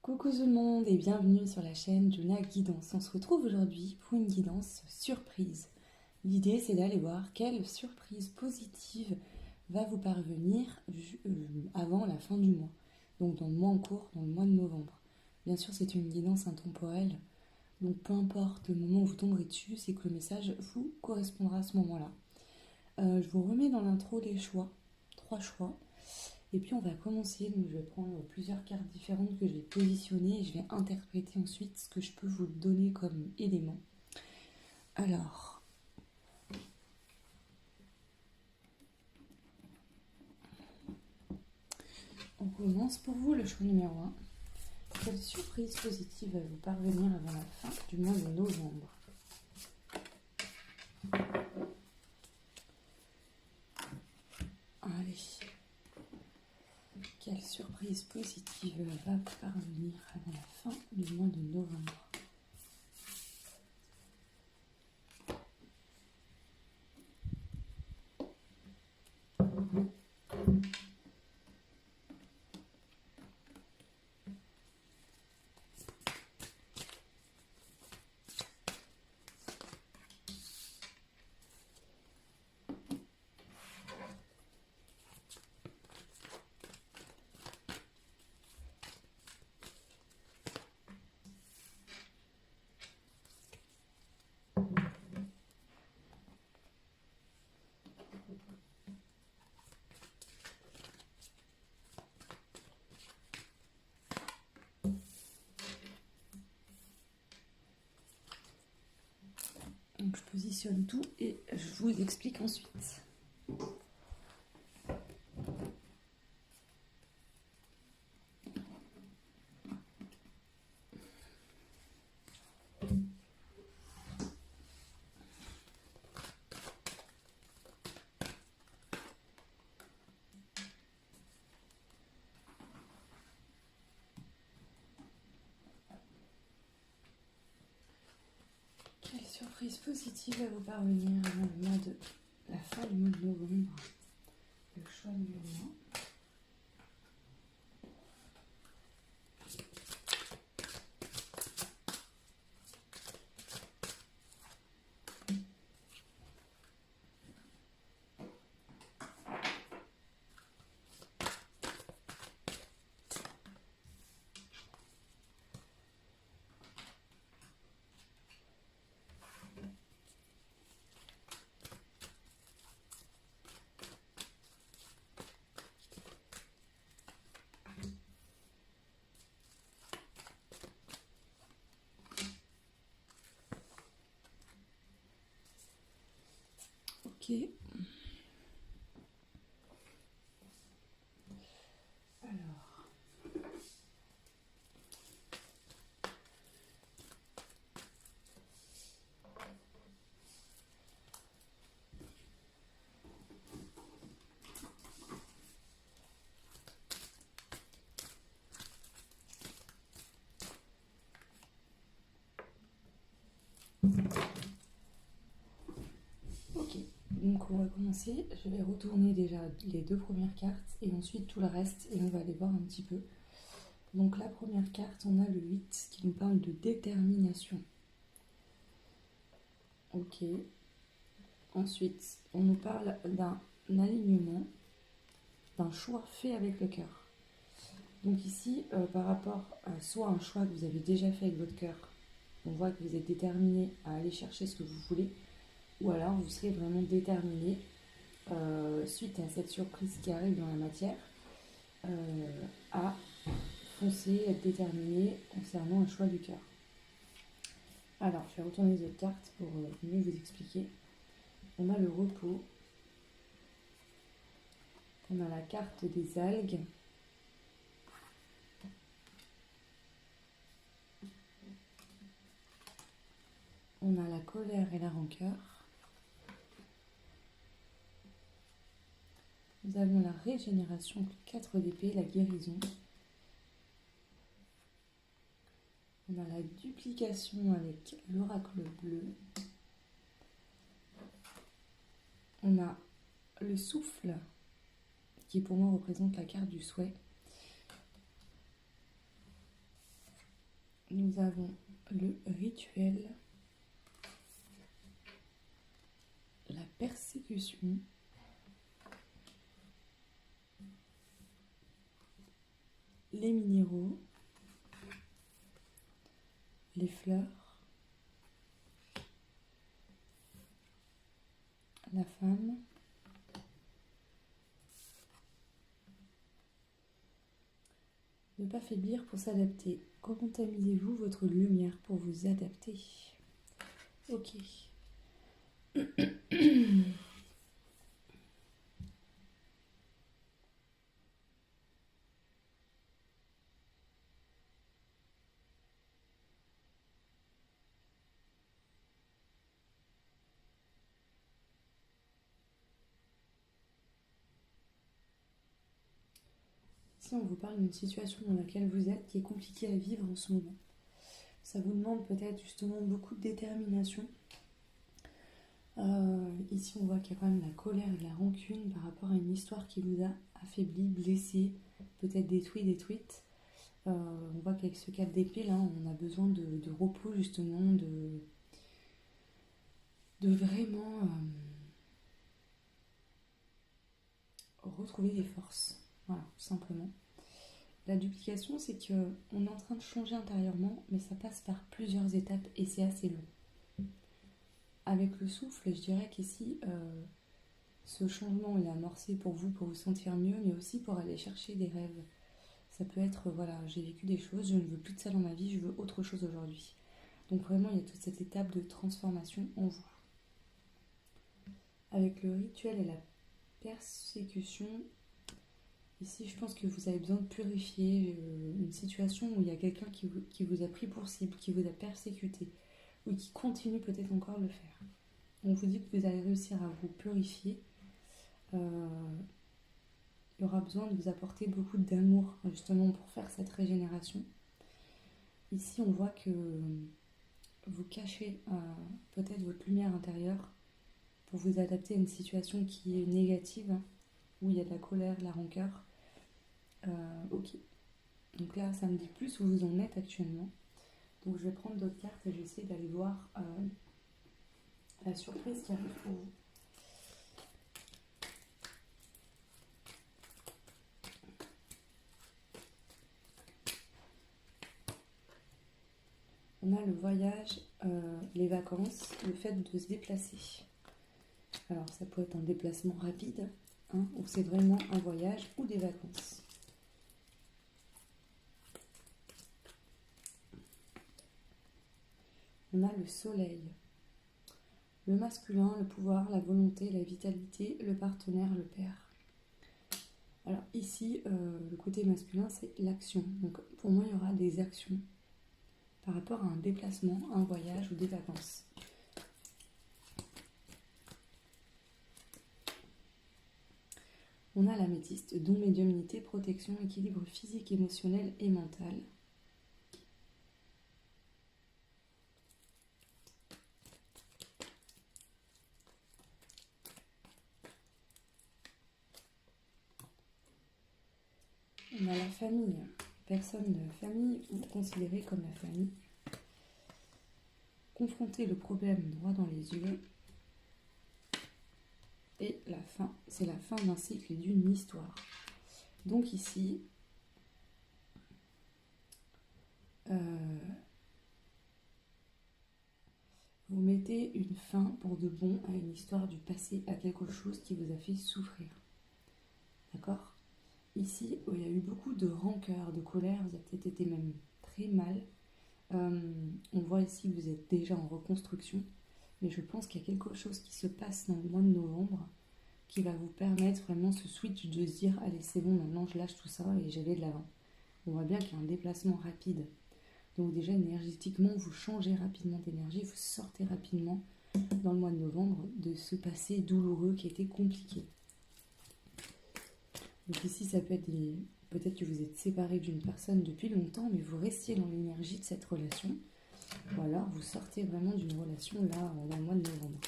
Coucou tout le monde et bienvenue sur la chaîne Juna Guidance. On se retrouve aujourd'hui pour une guidance surprise. L'idée c'est d'aller voir quelle surprise positive va vous parvenir avant la fin du mois. Donc dans le mois en cours, dans le mois de novembre. Bien sûr c'est une guidance intemporelle, donc peu importe le moment où vous tomberez dessus, c'est que le message vous correspondra à ce moment-là. Je vous remets dans l'intro les choix, 3 choix. Et puis on va commencer, donc je vais prendre plusieurs cartes différentes que je vais positionner et je vais interpréter ensuite ce que je peux vous donner comme élément. Alors, on commence pour vous le choix numéro 1. Quelle surprise positive va vous parvenir avant la fin du mois de novembre? Allez. Quelle surprise positive va vous parvenir avant la fin du mois de novembre? Donc je positionne tout et je vous explique ensuite. Quelle surprise positive va vous parvenir avant le mois de la fin du mois de novembre? Le choix numéro 1. Ok. Alors. Ok, donc on va commencer. Je vais retourner déjà les 2 premières cartes et ensuite tout le reste et on va aller voir un petit peu. Donc la première carte, on a le 8 qui nous parle de détermination. Ok. Ensuite, on nous parle d'un alignement, d'un choix fait avec le cœur. Donc ici, par rapport à soit un choix que vous avez déjà fait avec votre cœur, on voit que vous êtes déterminé à aller chercher ce que vous voulez, ou alors vous serez vraiment déterminé, suite à cette surprise qui arrive dans la matière, à foncer, être déterminé concernant un choix du cœur. Alors, je vais retourner les autres cartes pour mieux vous expliquer. On a le repos, on a la carte des algues, on a la colère et la rancœur, nous avons la régénération, 4 d'épée, la guérison, on a la duplication avec l'oracle bleu, on a le souffle qui pour moi représente la carte du souhait, nous avons le rituel, la persécution, les minéraux, les fleurs, la femme, ne pas faiblir pour s'adapter. Comment tamisez-vous votre lumière pour vous adapter? Ok. Si on vous parle d'une situation dans laquelle vous êtes qui est compliquée à vivre en ce moment, ça vous demande peut-être justement beaucoup de détermination. Ici, on voit qu'il y a quand même la colère et la rancune par rapport à une histoire qui vous a affaibli, blessé, peut-être détruite. On voit qu'avec ce 4 d'épée, là, on a besoin de repos, justement, de vraiment retrouver des forces. Voilà, tout simplement. La duplication, c'est qu'on est en train de changer intérieurement, mais ça passe par plusieurs étapes et c'est assez long. Avec le souffle, je dirais qu'ici, ce changement est amorcé pour vous sentir mieux, mais aussi pour aller chercher des rêves. Ça peut être, voilà, j'ai vécu des choses, je ne veux plus de ça dans ma vie, je veux autre chose aujourd'hui. Donc vraiment, il y a toute cette étape de transformation en vous. Avec le rituel et la persécution, ici, je pense que vous avez besoin de purifier une situation où il y a quelqu'un qui vous a pris pour cible, qui vous a persécuté, ou qui continue peut-être encore de le faire. On vous dit que vous allez réussir à vous purifier. Il y aura besoin de vous apporter beaucoup d'amour, justement, pour faire cette régénération. Ici, on voit que vous cachez peut-être votre lumière intérieure pour vous adapter à une situation qui est négative, où il y a de la colère, de la rancœur. Ok. Donc là, ça me dit plus où vous en êtes actuellement. Donc je vais prendre d'autres cartes et je vais essayer d'aller voir la surprise qui arrive pour vous. On a le voyage, les vacances, le fait de se déplacer. Alors ça peut être un déplacement rapide, hein, ou c'est vraiment un voyage ou des vacances. On a le soleil, le masculin, le pouvoir, la volonté, la vitalité, le partenaire, le père. Alors ici, le côté masculin, c'est l'action. Donc pour moi, il y aura des actions par rapport à un déplacement, un voyage ou des vacances. On a l'améthyste, don, médiumnité, protection, équilibre physique, émotionnel et mental. On a la famille, personne de la famille ou considérée comme la famille. Confronter le problème droit dans les yeux. Et la fin, c'est la fin d'un cycle et d'une histoire. Donc ici, vous mettez une fin pour de bon à une histoire du passé, à quelque chose qui vous a fait souffrir. D'accord ? Ici, il y a eu beaucoup de rancœur, de colère, vous avez peut-être été même très mal. On voit ici que vous êtes déjà en reconstruction, mais je pense qu'il y a quelque chose qui se passe dans le mois de novembre qui va vous permettre vraiment ce switch de se dire allez c'est bon, maintenant je lâche tout ça et j'allais de l'avant. On voit bien qu'il y a un déplacement rapide. Donc déjà énergétiquement, vous changez rapidement d'énergie, vous sortez rapidement dans le mois de novembre de ce passé douloureux qui était compliqué. Donc ici, ça peut être peut-être que vous êtes séparé d'une personne depuis longtemps, mais vous restiez dans l'énergie de cette relation. Ou alors, vous sortez vraiment d'une relation là, dans le mois de novembre.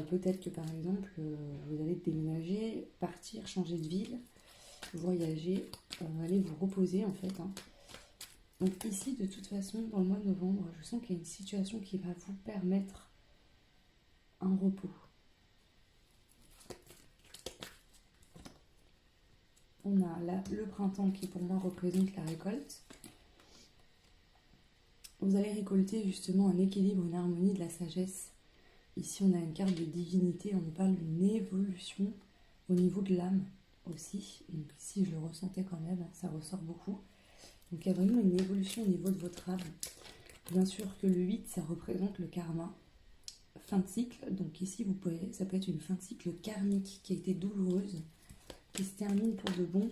Peut-être que par exemple, vous allez déménager, partir, changer de ville, voyager, aller vous reposer en fait. Hein. Donc ici, de toute façon, dans le mois de novembre, je sens qu'il y a une situation qui va vous permettre un repos. On a là le printemps qui pour moi représente la récolte. Vous allez récolter justement un équilibre, une harmonie de la sagesse. Ici on a une carte de divinité, on nous parle d'une évolution au niveau de l'âme aussi. Donc ici je le ressentais quand même, ça ressort beaucoup. Donc il y a vraiment une évolution au niveau de votre âme. Bien sûr que le 8 ça représente le karma, fin de cycle. Donc ici ça peut être une fin de cycle karmique qui a été douloureuse, qui se termine pour de bon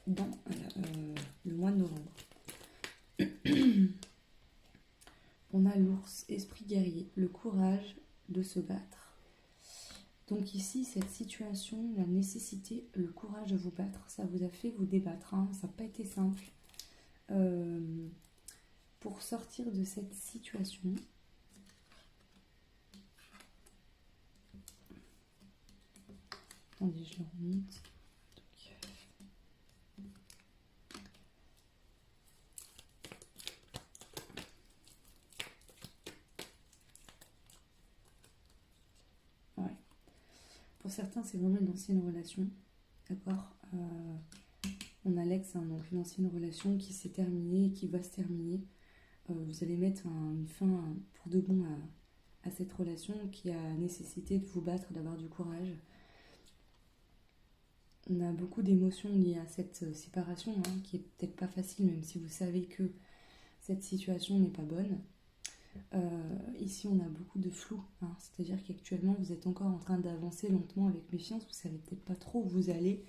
dans le mois de novembre. On a l'ours, esprit guerrier, le courage de se battre. Donc ici, cette situation, la nécessité, le courage de vous battre, ça vous a fait vous débattre, hein, ça n'a pas été simple. Pour sortir de cette situation, attendez, je le remonte. Pour certains, c'est vraiment une ancienne relation, d'accord. On a l'ex, hein, donc une ancienne relation qui s'est terminée et qui va se terminer. Vous allez mettre une fin pour de bon à cette relation qui a nécessité de vous battre, d'avoir du courage. On a beaucoup d'émotions liées à cette séparation, hein, qui est peut-être pas facile, même si vous savez que cette situation n'est pas bonne. Ici on a beaucoup de flou, hein, c'est-à-dire qu'actuellement vous êtes encore en train d'avancer lentement avec méfiance, vous savez peut-être pas trop où vous allez,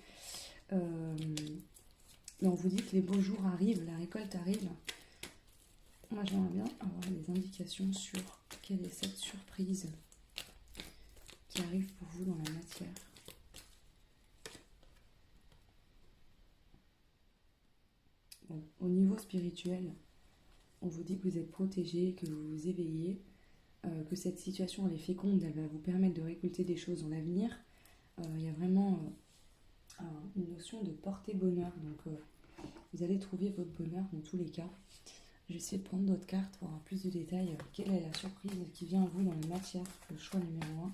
mais on vous dit que les beaux jours arrivent, la récolte arrive. Moi j'aimerais bien avoir des indications sur quelle est cette surprise qui arrive pour vous dans la matière. Bon, au niveau spirituel, on vous dit que vous êtes protégé, que vous vous éveillez, que cette situation elle est féconde, elle va vous permettre de récolter des choses dans l'avenir. Il y a vraiment une notion de porter bonheur, donc vous allez trouver votre bonheur dans tous les cas. Je vais essayer de prendre d'autres cartes pour avoir plus de détails. Quelle est la surprise qui vient à vous dans la matière, le choix numéro 1,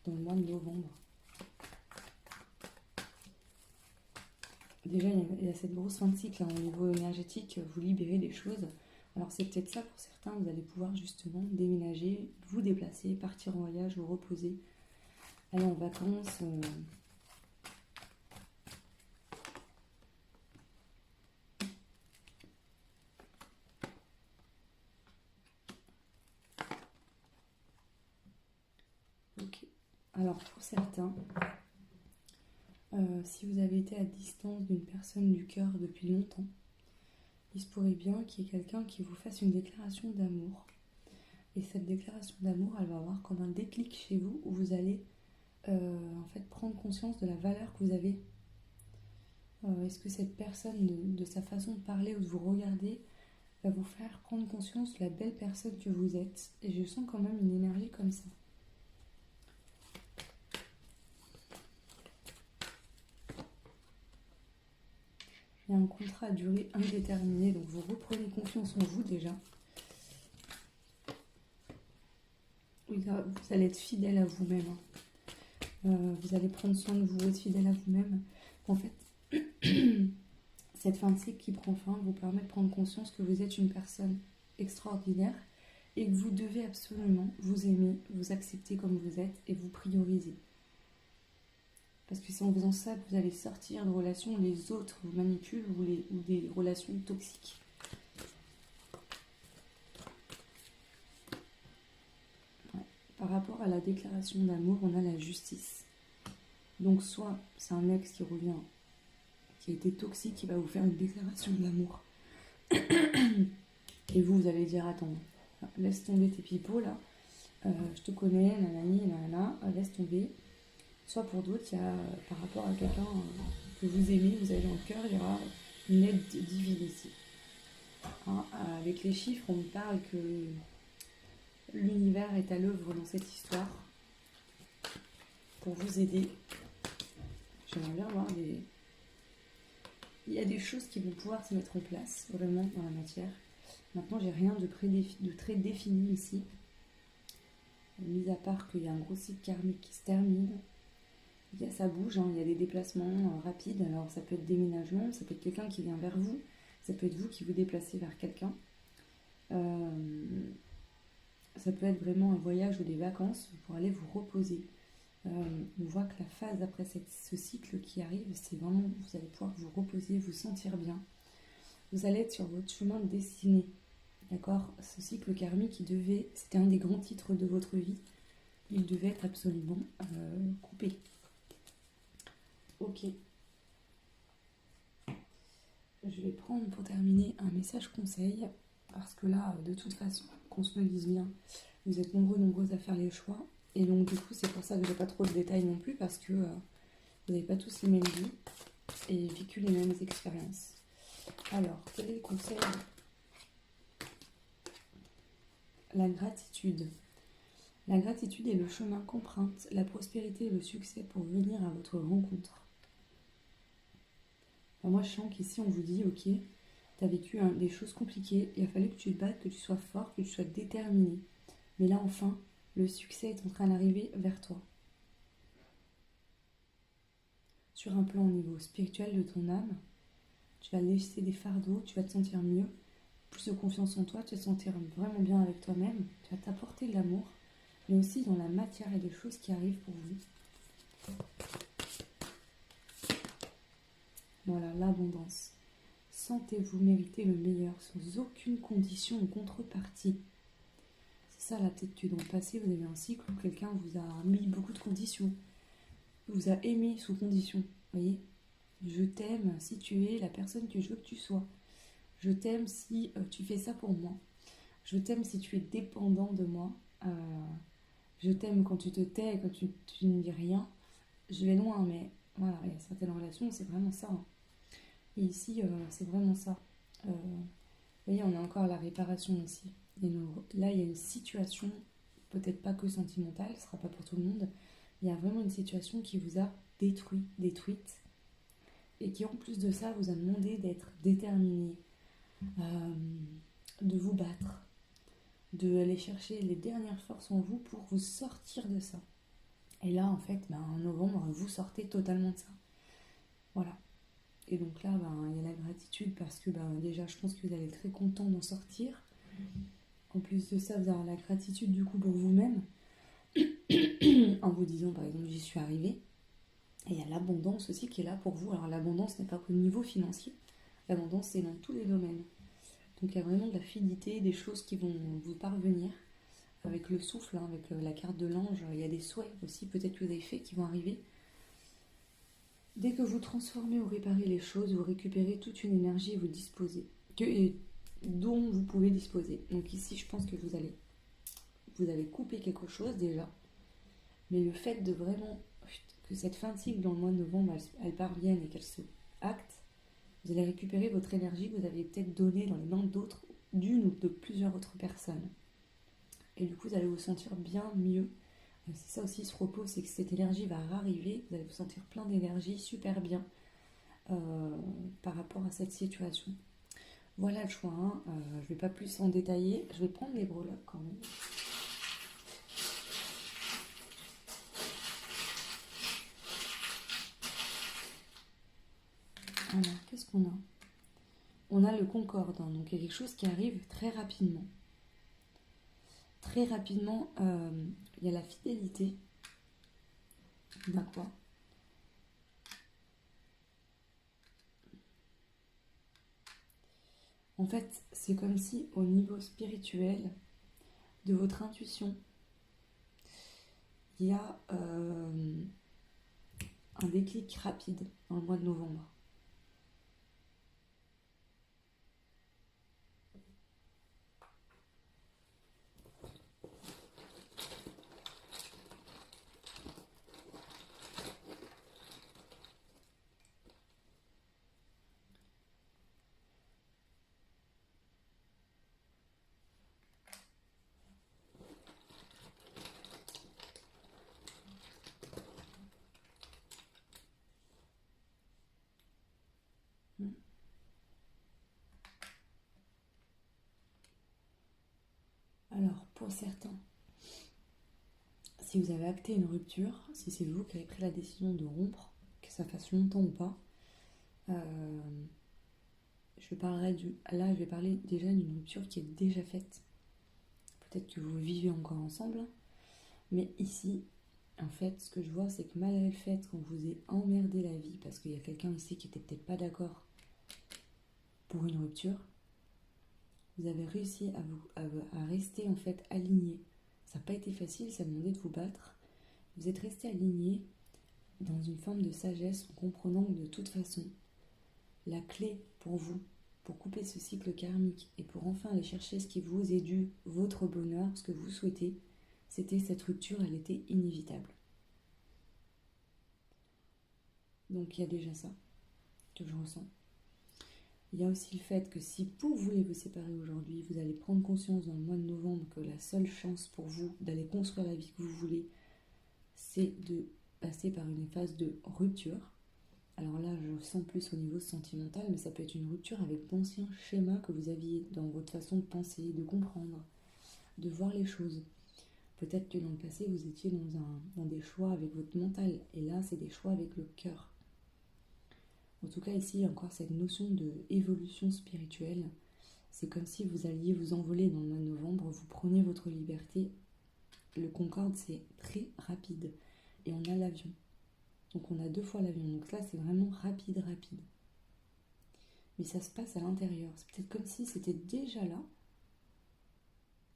dans le mois de novembre? Déjà, il y a cette grosse fin de cycle, hein, au niveau énergétique, vous libérez des choses. Alors c'est peut-être ça pour certains, vous allez pouvoir justement déménager, vous déplacer, partir en voyage, vous reposer, aller en vacances. Ok. Alors pour certains, si vous avez été à distance d'une personne du cœur depuis longtemps, il se pourrait bien qu'il y ait quelqu'un qui vous fasse une déclaration d'amour. Et cette déclaration d'amour, elle va avoir comme un déclic chez vous où vous allez en fait prendre conscience de la valeur que vous avez. Est-ce que cette personne, de sa façon de parler ou de vous regarder, va vous faire prendre conscience de la belle personne que vous êtes? Et je sens quand même une énergie comme ça. Il y a un contrat à durée indéterminée, donc vous reprenez confiance en vous déjà. Vous allez être fidèle à vous-même. Vous allez prendre soin de vous, être fidèle à vous-même. En fait, cette fin de cycle qui prend fin vous permet de prendre conscience que vous êtes une personne extraordinaire et que vous devez absolument vous aimer, vous accepter comme vous êtes et vous prioriser. Parce que c'est en faisant ça que vous allez sortir de relations où les autres vous manipulent ou des relations toxiques. Ouais. Par rapport à la déclaration d'amour, on a la justice. Donc soit c'est un ex qui revient, qui a été toxique, qui va vous faire une déclaration d'amour. Et vous allez dire, attends, laisse tomber tes pipeaux là, je te connais, nanani, nanana, laisse tomber. Soit pour d'autres, il y a par rapport à quelqu'un que vous aimez, vous avez dans le cœur, il y aura une aide divine ici. Hein, avec les chiffres, on me parle que l'univers est à l'œuvre dans cette histoire pour vous aider. J'aimerais bien avoir Il y a des choses qui vont pouvoir se mettre en place, vraiment, dans la matière. Maintenant, j'ai rien de très défini ici. Mis à part qu'il y a un gros cycle karmique qui se termine. Ça bouge, hein, il y a des déplacements rapides. Alors, ça peut être déménagement, ça peut être quelqu'un qui vient vers vous. Ça peut être vous qui vous déplacez vers quelqu'un. Ça peut être vraiment un voyage ou des vacances pour aller vous reposer. On voit que la phase après ce cycle qui arrive, c'est vraiment, vous allez pouvoir vous reposer, vous sentir bien. Vous allez être sur votre chemin de destinée. D'accord? Ce cycle karmique, c'était un des grands titres de votre vie. Il devait être absolument coupé. Ok. Je vais prendre pour terminer un message conseil. Parce que là, de toute façon, qu'on se le dise bien, vous êtes nombreuses à faire les choix. Et donc du coup, c'est pour ça que j'ai pas trop de détails non plus, parce que vous n'avez pas tous les mêmes vies et vécu les mêmes expériences. Alors, quel est le conseil? La gratitude. La gratitude est le chemin qu'emprunte la prospérité et le succès pour venir à votre rencontre. Alors moi, je sens qu'ici, on vous dit, ok, tu as vécu des choses compliquées, il a fallu que tu te battes, que tu sois fort, que tu sois déterminé. Mais là, enfin, le succès est en train d'arriver vers toi. Sur un plan au niveau spirituel de ton âme, tu vas laisser des fardeaux, tu vas te sentir mieux, plus de confiance en toi, tu vas te sentir vraiment bien avec toi-même, tu vas t'apporter de l'amour, mais aussi dans la matière, il y a des choses qui arrivent pour vous. Voilà, l'abondance. Sentez-vous mériter le meilleur sans aucune condition ou contrepartie. C'est ça la tête dans le passé, vous avez un cycle où quelqu'un vous a mis beaucoup de conditions, vous a aimé sous condition, voyez. Je t'aime si tu es la personne que je veux que tu sois. Je t'aime si tu fais ça pour moi. Je t'aime si tu es dépendant de moi. Je t'aime quand tu te tais et quand tu ne dis rien. Je vais loin, mais voilà, il y a certaines relations, c'est vraiment ça. Hein. Et ici, c'est vraiment ça. Vous voyez, on a encore la réparation ici. Là, il y a une situation, peut-être pas que sentimentale, ce ne sera pas pour tout le monde. Il y a vraiment une situation qui vous a détruite. Et qui en plus de ça vous a demandé d'être déterminé, de vous battre, de aller chercher les dernières forces en vous pour vous sortir de ça. Et là, en fait, en novembre, vous sortez totalement de ça. Voilà. Et donc là, il y a la gratitude parce que déjà, je pense que vous allez être très content d'en sortir. En plus de ça, vous avez la gratitude du coup pour vous-même, en vous disant, par exemple, j'y suis arrivée. Et il y a l'abondance aussi qui est là pour vous. Alors l'abondance n'est pas qu'au niveau financier, l'abondance c'est dans tous les domaines. Donc il y a vraiment de la fluidité, des choses qui vont vous parvenir avec le souffle, hein, avec la carte de l'ange. Il y a des souhaits aussi peut-être que vous avez fait qui vont arriver. Dès que vous transformez ou réparez les choses, vous récupérez toute une énergie et vous disposez, dont vous pouvez disposer. Donc ici je pense que vous allez couper quelque chose déjà. Mais le fait de vraiment que cette fin de cycle dans le mois de novembre, elle parvienne et qu'elle se acte, vous allez récupérer votre énergie que vous avez peut-être donnée dans les mains d'autres, d'une ou de plusieurs autres personnes. Et du coup, vous allez vous sentir bien mieux. C'est ça aussi ce repos, c'est que cette énergie va arriver, vous allez vous sentir plein d'énergie, super bien par rapport à cette situation. Voilà le choix, hein. Je ne vais pas plus en détailler, je vais prendre les breloques quand même. Alors, qu'est-ce qu'on a? On a le concorde, hein, donc il y a quelque chose qui arrive très rapidement. Très rapidement, il y a la fidélité. D'accord. En fait, c'est comme si au niveau spirituel de votre intuition, il y a un déclic rapide dans le mois de novembre. pour certains. Si vous avez acté une rupture, si c'est vous qui avez pris la décision de rompre, que ça fasse longtemps ou pas, je vais parler déjà d'une rupture qui est déjà faite. Peut-être que vous vivez encore ensemble, mais ici, en fait, ce que je vois, c'est que malgré le fait qu'on vous ait emmerdé la vie, parce qu'il y a quelqu'un ici qui était peut-être pas d'accord pour une rupture, vous avez réussi à rester en fait aligné. Ça n'a pas été facile, ça a demandé de vous battre. Vous êtes resté aligné dans une forme de sagesse en comprenant que de toute façon, la clé pour vous, pour couper ce cycle karmique et pour enfin aller chercher ce qui vous est dû, votre bonheur, ce que vous souhaitez, c'était cette rupture, elle était inévitable. Donc il y a déjà ça que je ressens. Il y a aussi le fait que si vous voulez vous séparer aujourd'hui, vous allez prendre conscience dans le mois de novembre que la seule chance pour vous d'aller construire la vie que vous voulez, c'est de passer par une phase de rupture. Alors là, je sens plus au niveau sentimental, mais ça peut être une rupture avec d'anciens schémas que vous aviez dans votre façon de penser, de comprendre, de voir les choses. Peut-être que dans le passé, vous étiez dans des choix avec votre mental, et là, c'est des choix avec le cœur. En tout cas, ici, il y a encore cette notion d'évolution spirituelle. C'est comme si vous alliez vous envoler dans le mois de novembre, vous preniez votre liberté. Le Concorde, c'est très rapide. Et on a l'avion. Donc on a 2 fois l'avion. Donc là, c'est vraiment rapide. Mais ça se passe à l'intérieur. C'est peut-être comme si c'était déjà là.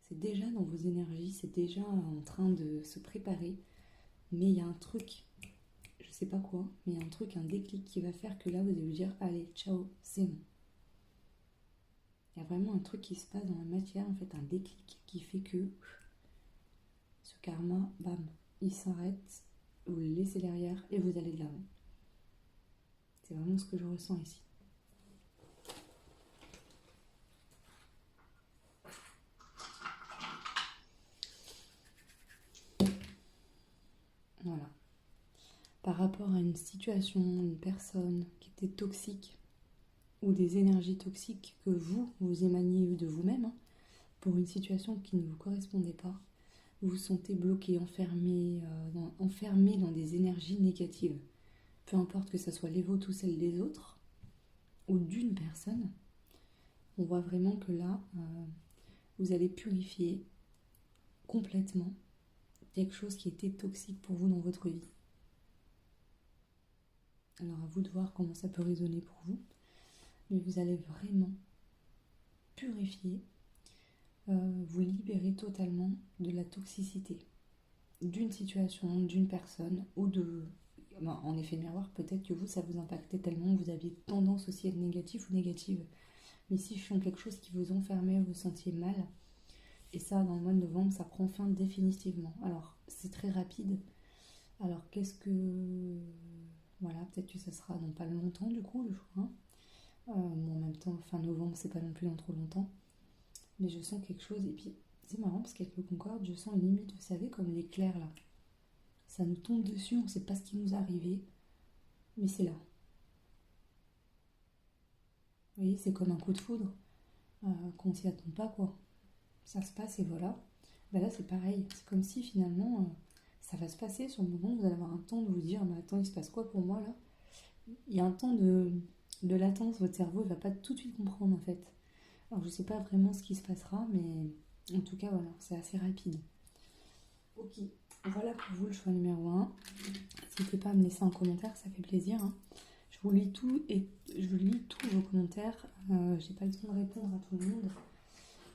C'est déjà dans vos énergies. C'est déjà en train de se préparer. Mais il y a un truc, je sais pas quoi, mais il y a un truc, un déclic qui va faire que là, vous allez vous dire, allez, ciao, c'est bon. Il y a vraiment un truc qui se passe dans la matière, en fait, un déclic qui fait que ce karma, bam, il s'arrête, vous le laissez derrière et vous allez de l'avant. C'est vraiment ce que je ressens ici. Voilà. Par rapport à une situation, une personne qui était toxique, ou des énergies toxiques que vous émaniez de vous-même, pour une situation qui ne vous correspondait pas, vous vous sentez bloqué, enfermé dans des énergies négatives. Peu importe que ce soit les vôtres ou celles des autres, ou d'une personne, on voit vraiment que là, vous allez purifier complètement quelque chose qui était toxique pour vous dans votre vie. Alors à vous de voir comment ça peut résonner pour vous, mais vous allez vraiment purifier, vous libérer totalement de la toxicité d'une situation, d'une personne ou en effet miroir, peut-être que vous, ça vous impactait tellement que vous aviez tendance aussi à être négatif ou négative. Mais si je sens quelque chose qui vous enfermait, vous sentiez mal, et ça, dans le mois de novembre, ça prend fin définitivement. Alors, c'est très rapide. Alors, voilà, peut-être que ça sera dans pas longtemps, du coup, le choix. En même temps, fin novembre, c'est pas non plus dans trop longtemps. Mais je sens quelque chose, et puis, c'est marrant, parce qu'avec le Concorde, je sens une limite, vous savez, comme l'éclair, là. Ça nous tombe dessus, on ne sait pas ce qui nous est arrivé, mais c'est là. Vous voyez, c'est comme un coup de foudre, qu'on s'y attend pas, quoi. Ça se passe et voilà. Ben là, c'est pareil. C'est comme si finalement, ça va se passer sur le moment. Vous allez avoir un temps de vous dire, mais attends, il se passe quoi pour moi là? Il y a un temps de latence. Votre cerveau ne va pas tout de suite comprendre en fait. Alors, je ne sais pas vraiment ce qui se passera, mais en tout cas, voilà, c'est assez rapide. Ok, voilà pour vous le choix numéro 1. N'hésitez pas à me laisser un commentaire, ça fait plaisir. Hein. Je vous lis tout et je lis tous vos commentaires. J'ai pas le temps de répondre à tout le monde.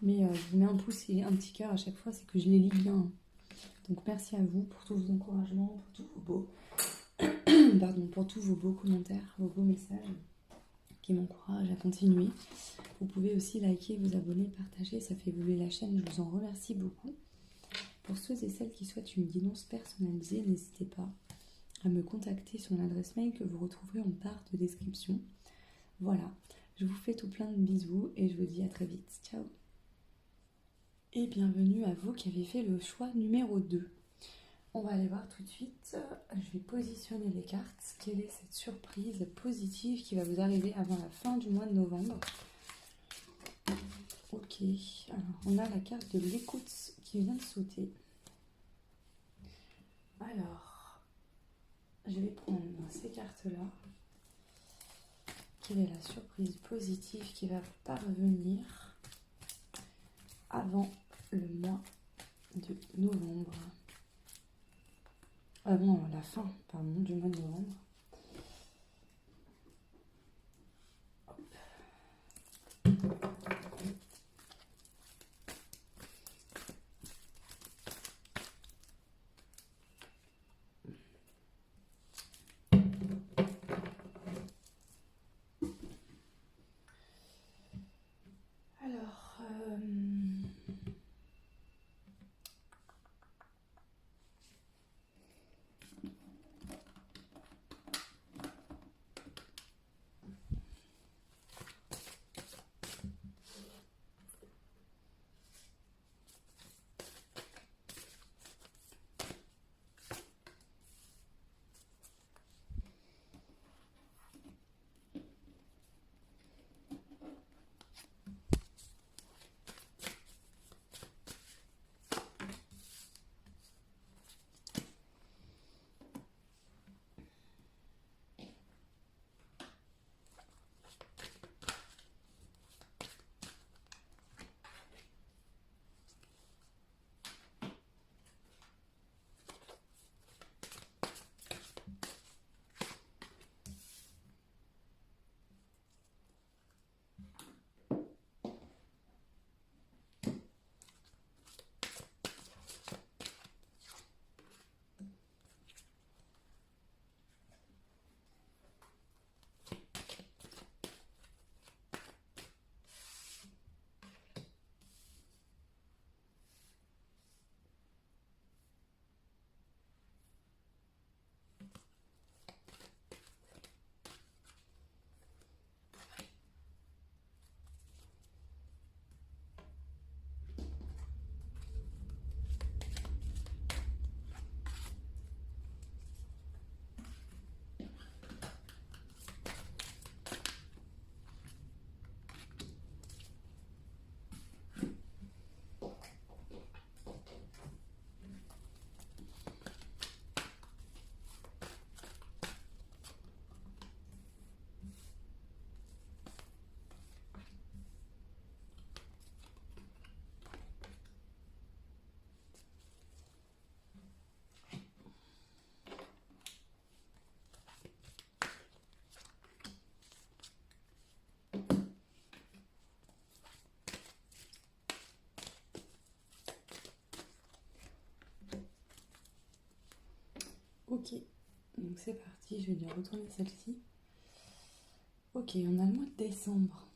Mais je vous mets un pouce et un petit cœur à chaque fois, c'est que je les lis bien. Donc merci à vous pour tous vos encouragements, pour tous vos beaux, pour tous vos beaux commentaires, vos beaux messages qui m'encouragent à continuer. Vous pouvez aussi liker, vous abonner, partager, ça fait évoluer la chaîne, je vous en remercie beaucoup. Pour ceux et celles qui souhaitent une guidance personnalisée, n'hésitez pas à me contacter sur l'adresse mail que vous retrouverez en barre de description. Voilà, je vous fais tout plein de bisous et je vous dis à très vite. Ciao! Et bienvenue à vous qui avez fait le choix numéro 2. On va aller voir tout de suite. Je vais positionner les cartes. Quelle est cette surprise positive qui va vous arriver avant la fin du mois de novembre? Ok, alors on a la carte de l'écoute qui vient de sauter. Alors, je vais prendre ces cartes-là. Quelle est la surprise positive qui va vous parvenir avant le mois de novembre? Avant la fin, pardon, du mois de novembre. Alors, ok, donc c'est parti, je vais bien retourner celle-ci. Ok, on a le mois de décembre.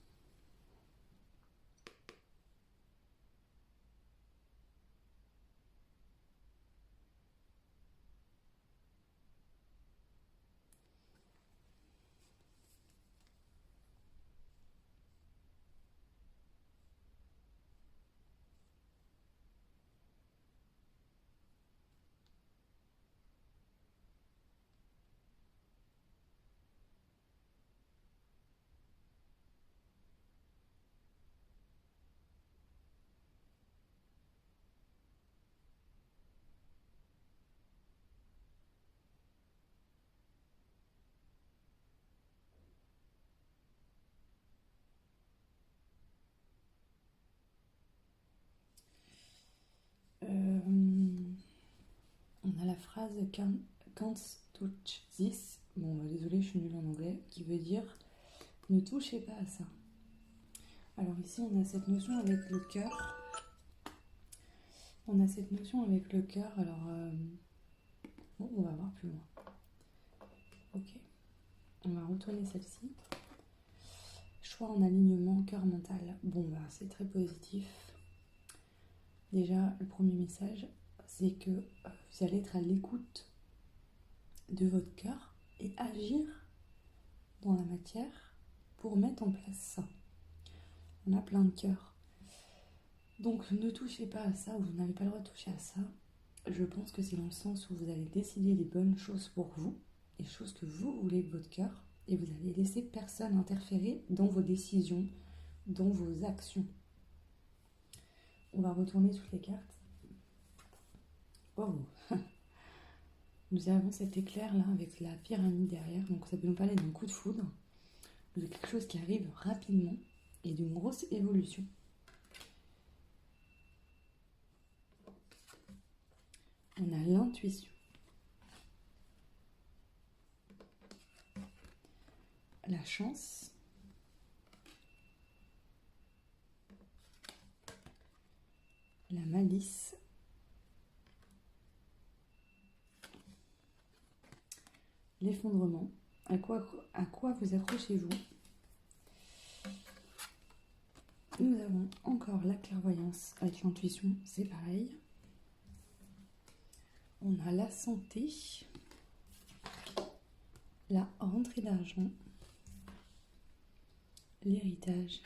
On a la phrase can't touch this. Bon, désolé, je suis nulle en anglais, qui veut dire ne touchez pas à ça. Alors ici, on a cette notion avec le cœur. Alors, bon, on va voir plus loin. Ok, on va retourner celle-ci. Choix en alignement, cœur mental. Bon, bah, c'est très positif. Déjà, le premier message, c'est que vous allez être à l'écoute de votre cœur et agir dans la matière pour mettre en place ça. On a plein de cœurs. Donc ne touchez pas à ça, vous n'avez pas le droit de toucher à ça. Je pense que c'est dans le sens où vous allez décider les bonnes choses pour vous, les choses que vous voulez de votre cœur, et vous allez laisser personne interférer dans vos décisions, dans vos actions. On va retourner toutes les cartes. Wow. Nous avons cet éclair là avec la pyramide derrière, donc ça peut nous parler d'un coup de foudre, de quelque chose qui arrive rapidement et d'une grosse évolution. On a l'intuition, la chance, la malice, l'effondrement. À quoi vous accrochez-vous? Nous avons encore la clairvoyance avec l'intuition, c'est pareil. On a la santé, la rentrée d'argent, l'héritage,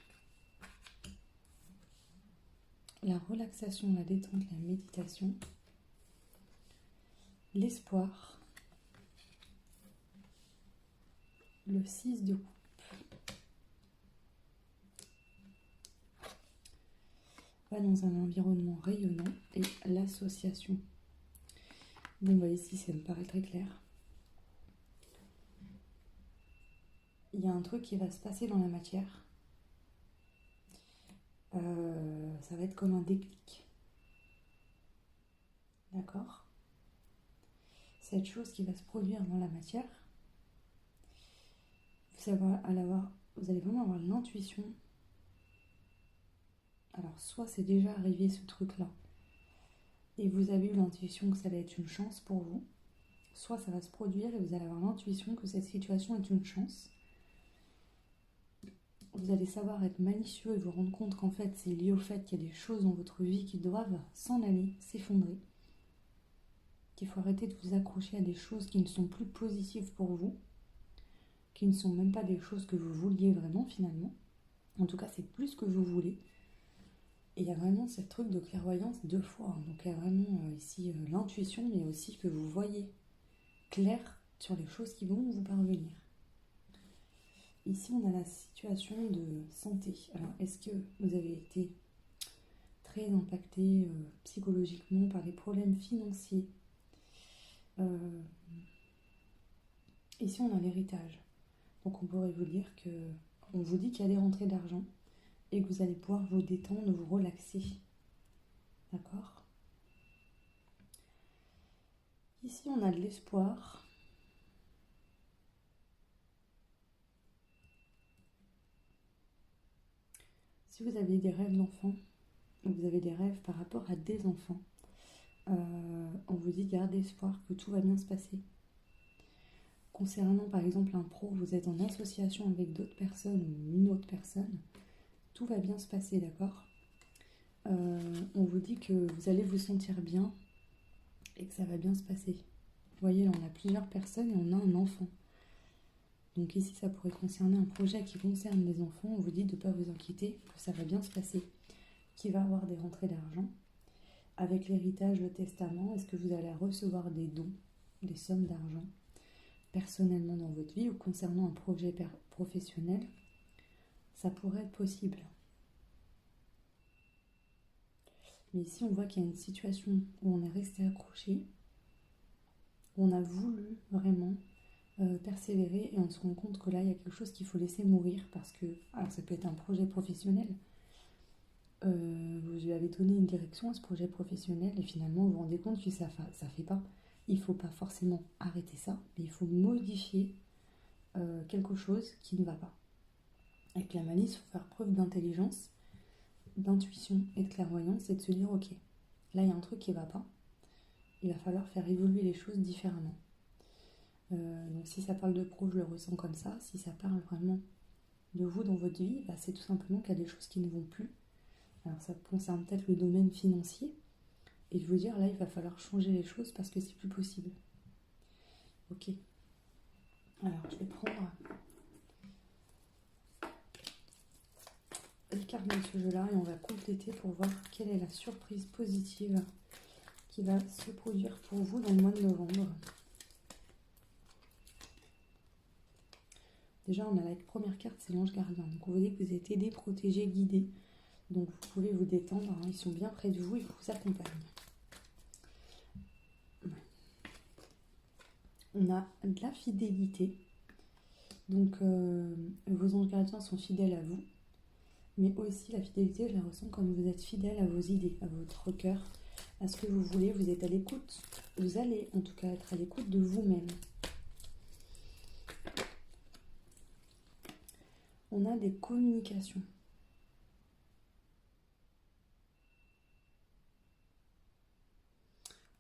la relaxation, la détente, la méditation, l'espoir, le 6 de coupe, va dans un environnement rayonnant et l'association. Bon, bah ici, ça me paraît très clair. Il y a un truc qui va se passer dans la matière. Ça va être comme un déclic. D'accord? Cette chose qui va se produire dans la matière, vous allez vraiment avoir l'intuition. Alors, soit c'est déjà arrivé ce truc-là, et vous avez eu l'intuition que ça allait être une chance pour vous, soit ça va se produire et vous allez avoir l'intuition que cette situation est une chance. Vous allez savoir être malicieux et vous rendre compte qu'en fait c'est lié au fait qu'il y a des choses dans votre vie qui doivent s'en aller, s'effondrer, qu'il faut arrêter de vous accrocher à des choses qui ne sont plus positives pour vous, qui ne sont même pas des choses que vous vouliez vraiment finalement. En tout cas, c'est plus que vous voulez. Et il y a vraiment ce truc de clairvoyance 2 fois. Donc il y a vraiment ici l'intuition, mais aussi que vous voyez clair sur les choses qui vont vous parvenir. Ici, on a la situation de santé. Alors, est-ce que vous avez été très impacté psychologiquement par les problèmes financiers? Ici, on a l'héritage. Donc, on pourrait vous dire que on vous dit qu'il y a des rentrées d'argent et que vous allez pouvoir vous détendre, vous relaxer. D'accord? Ici, on a de l'espoir. Si vous avez des rêves d'enfants, vous avez des rêves par rapport à des enfants, on vous dit gardez espoir que tout va bien se passer. Concernant par exemple un pro, vous êtes en association avec d'autres personnes ou une autre personne, tout va bien se passer, d'accord? On vous dit que vous allez vous sentir bien et que ça va bien se passer. Vous voyez, là on a plusieurs personnes et on a un enfant. Donc ici, ça pourrait concerner un projet qui concerne les enfants. On vous dit de ne pas vous inquiéter, que ça va bien se passer, qu'il va avoir des rentrées d'argent. Avec l'héritage, le testament, est-ce que vous allez recevoir des dons, des sommes d'argent, personnellement dans votre vie ou concernant un projet professionnel? Ça pourrait être possible. Mais ici, on voit qu'il y a une situation où on est resté accroché, où on a voulu vraiment persévérer et on se rend compte que là, il y a quelque chose qu'il faut laisser mourir parce que, alors ça peut être un projet professionnel, vous lui avez donné une direction à ce projet professionnel et finalement vous vous rendez compte que ça fait pas. Il ne faut pas forcément arrêter ça, mais il faut modifier quelque chose qui ne va pas. Avec la malice, il faut faire preuve d'intelligence, d'intuition et de clairvoyance et de se dire ok, là il y a un truc qui ne va pas, il va falloir faire évoluer les choses différemment. Donc si ça parle de pro, je le ressens comme ça. Si ça parle vraiment de vous dans votre vie, bah, c'est tout simplement qu'il y a des choses qui ne vont plus. Alors ça concerne peut-être le domaine financier. Et de vous dire, là, il va falloir changer les choses parce que c'est plus possible. Ok. Alors, je vais prendre les cartes de ce jeu-là et on va compléter pour voir quelle est la surprise positive qui va se produire pour vous dans le mois de novembre. Déjà, on a la première carte, c'est l'ange gardien. Donc, on vous dit que vous êtes aidé, protégé, guidé Donc vous pouvez vous détendre, hein, ils sont bien près de vous, ils vous accompagnent. Ouais. On a de la fidélité. Donc vos anges gardiens sont fidèles à vous. Mais aussi la fidélité, je la ressens comme vous êtes fidèle à vos idées, à votre cœur, à ce que vous voulez, vous êtes à l'écoute. Vous allez en tout cas être à l'écoute de vous-même. On a des communications.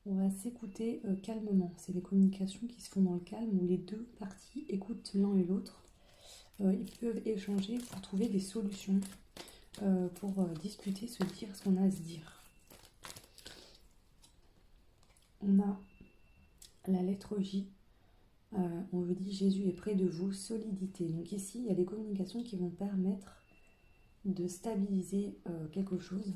On va s'écouter calmement. C'est des communications qui se font dans le calme où les deux parties écoutent l'un et l'autre. Ils peuvent échanger pour trouver des solutions, pour discuter, se dire ce qu'on a à se dire. On a la lettre J. On vous dit Jésus est près de vous, solidité. Donc ici, il y a des communications qui vont permettre de stabiliser quelque chose.